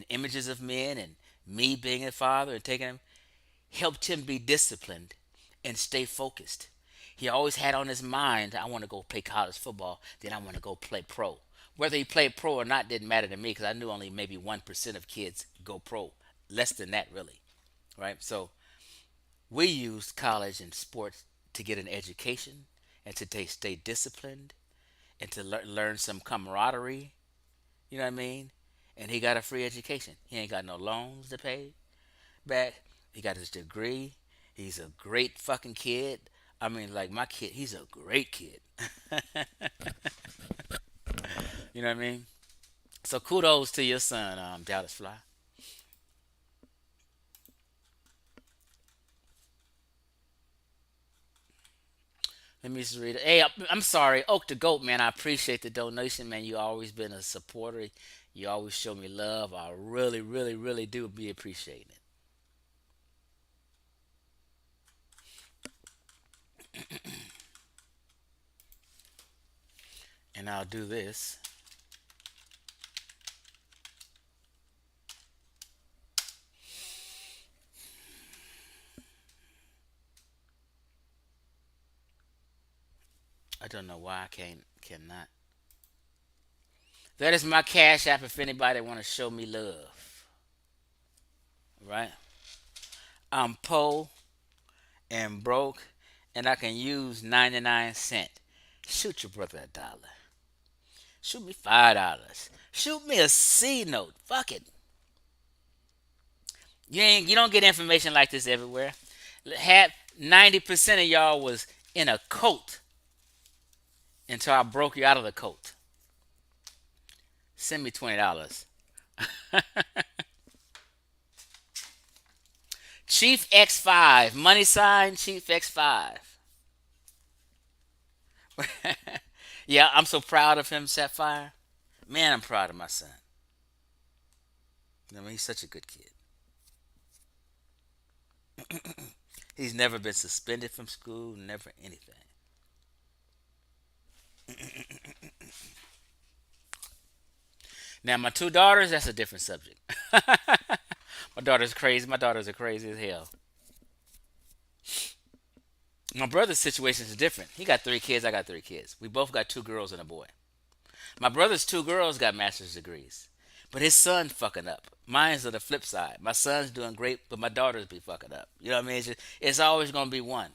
Speaker 1: images of men and me being a father and taking him helped him be disciplined and stay focused. He always had on his mind, I want to go play college football, then I want to go play pro. Whether he played pro or not didn't matter to me because I knew only maybe 1% of kids go pro. Less than that, really. Right? So we used college and sports to get an education and to stay disciplined and to learn some camaraderie. You know what I mean? And he got a free education. He ain't got no loans to pay back. He got his degree. He's a great fucking kid. I mean, like my kid, he's a great kid. You know what I mean? So kudos to your son, Dallas Fly. Let me just read it. Hey, I'm sorry, Oak the Goat, man. I appreciate the donation, man. You always been a supporter. You always show me love. I really, really, really do be appreciating it. And I'll do this. I don't know why I cannot. That is my cash app if anybody want to show me love. Right? I'm poor and broke and I can use 99 cents. Shoot your brother $1. Shoot me $5. Shoot me a C note. Fuck it. You don't get information like this everywhere. Had 90% of y'all was in a cult until I broke you out of the cult. Send me $20. Chief X5, money sign Chief X5. Yeah, I'm so proud of him, Sapphire. Man, I'm proud of my son. I mean, he's such a good kid. He's never been suspended from school, never anything. Now, my two daughters, that's a different subject. My daughter's crazy. My daughters are crazy as hell. My brother's situation is different. He got 3 kids. I got 3 kids. We both got 2 girls and a boy. My brother's 2 girls got master's degrees, but his son's fucking up. Mine's on the flip side. My son's doing great, but my daughters be fucking up. You know what I mean? It's always gonna be one.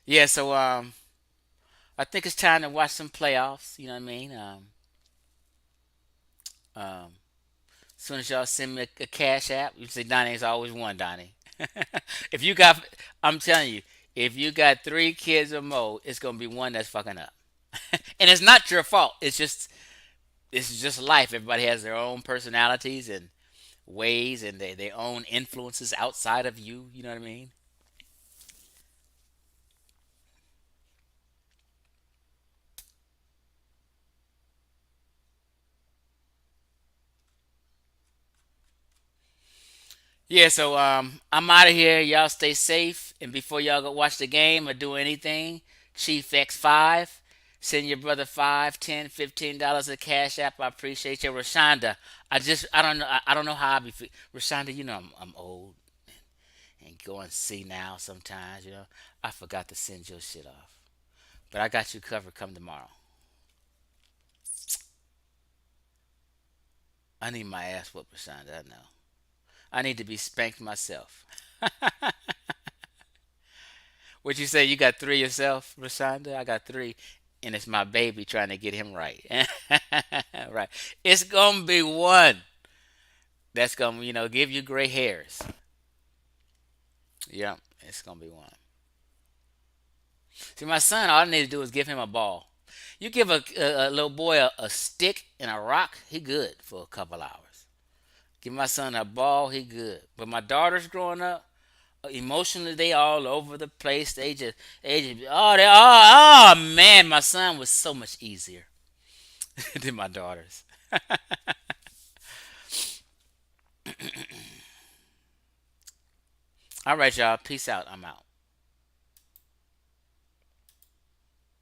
Speaker 1: Yeah. So I think it's time to watch some playoffs. You know what I mean? Um, as soon as y'all send me a cash app, you say Donnie's always one, Donnie. If you got, I'm telling you, If you got three kids or more, it's gonna be one that's fucking up. And it's not your fault. It's just life. Everybody has their own personalities and ways and their own influences outside of you. You know what I mean? Yeah, so I'm out of here. Y'all stay safe. And before y'all go watch the game or do anything, Chief X5, send your brother 5, 10, $15 of cash app. I appreciate you. Rashonda, I don't know I don't know how I be Rashonda, you know I'm old and going see now sometimes, you know. I forgot to send your shit off. But I got you covered come tomorrow. I need my ass whooped, Rashonda, I know. I need to be spanked myself. What you say? You got three yourself, Rashonda? I got three, and it's my baby trying to get him right. Right. It's gonna be one that's gonna, give you gray hairs. Yeah, it's gonna be one. See, my son, all I need to do is give him a ball. You give a little boy a stick and a rock, he good for a couple hours. Give my son a ball, he good. But my daughter's growing up, emotionally they all over the place. They just oh man, my son was so much easier than my daughters. All right, y'all. Peace out. I'm out.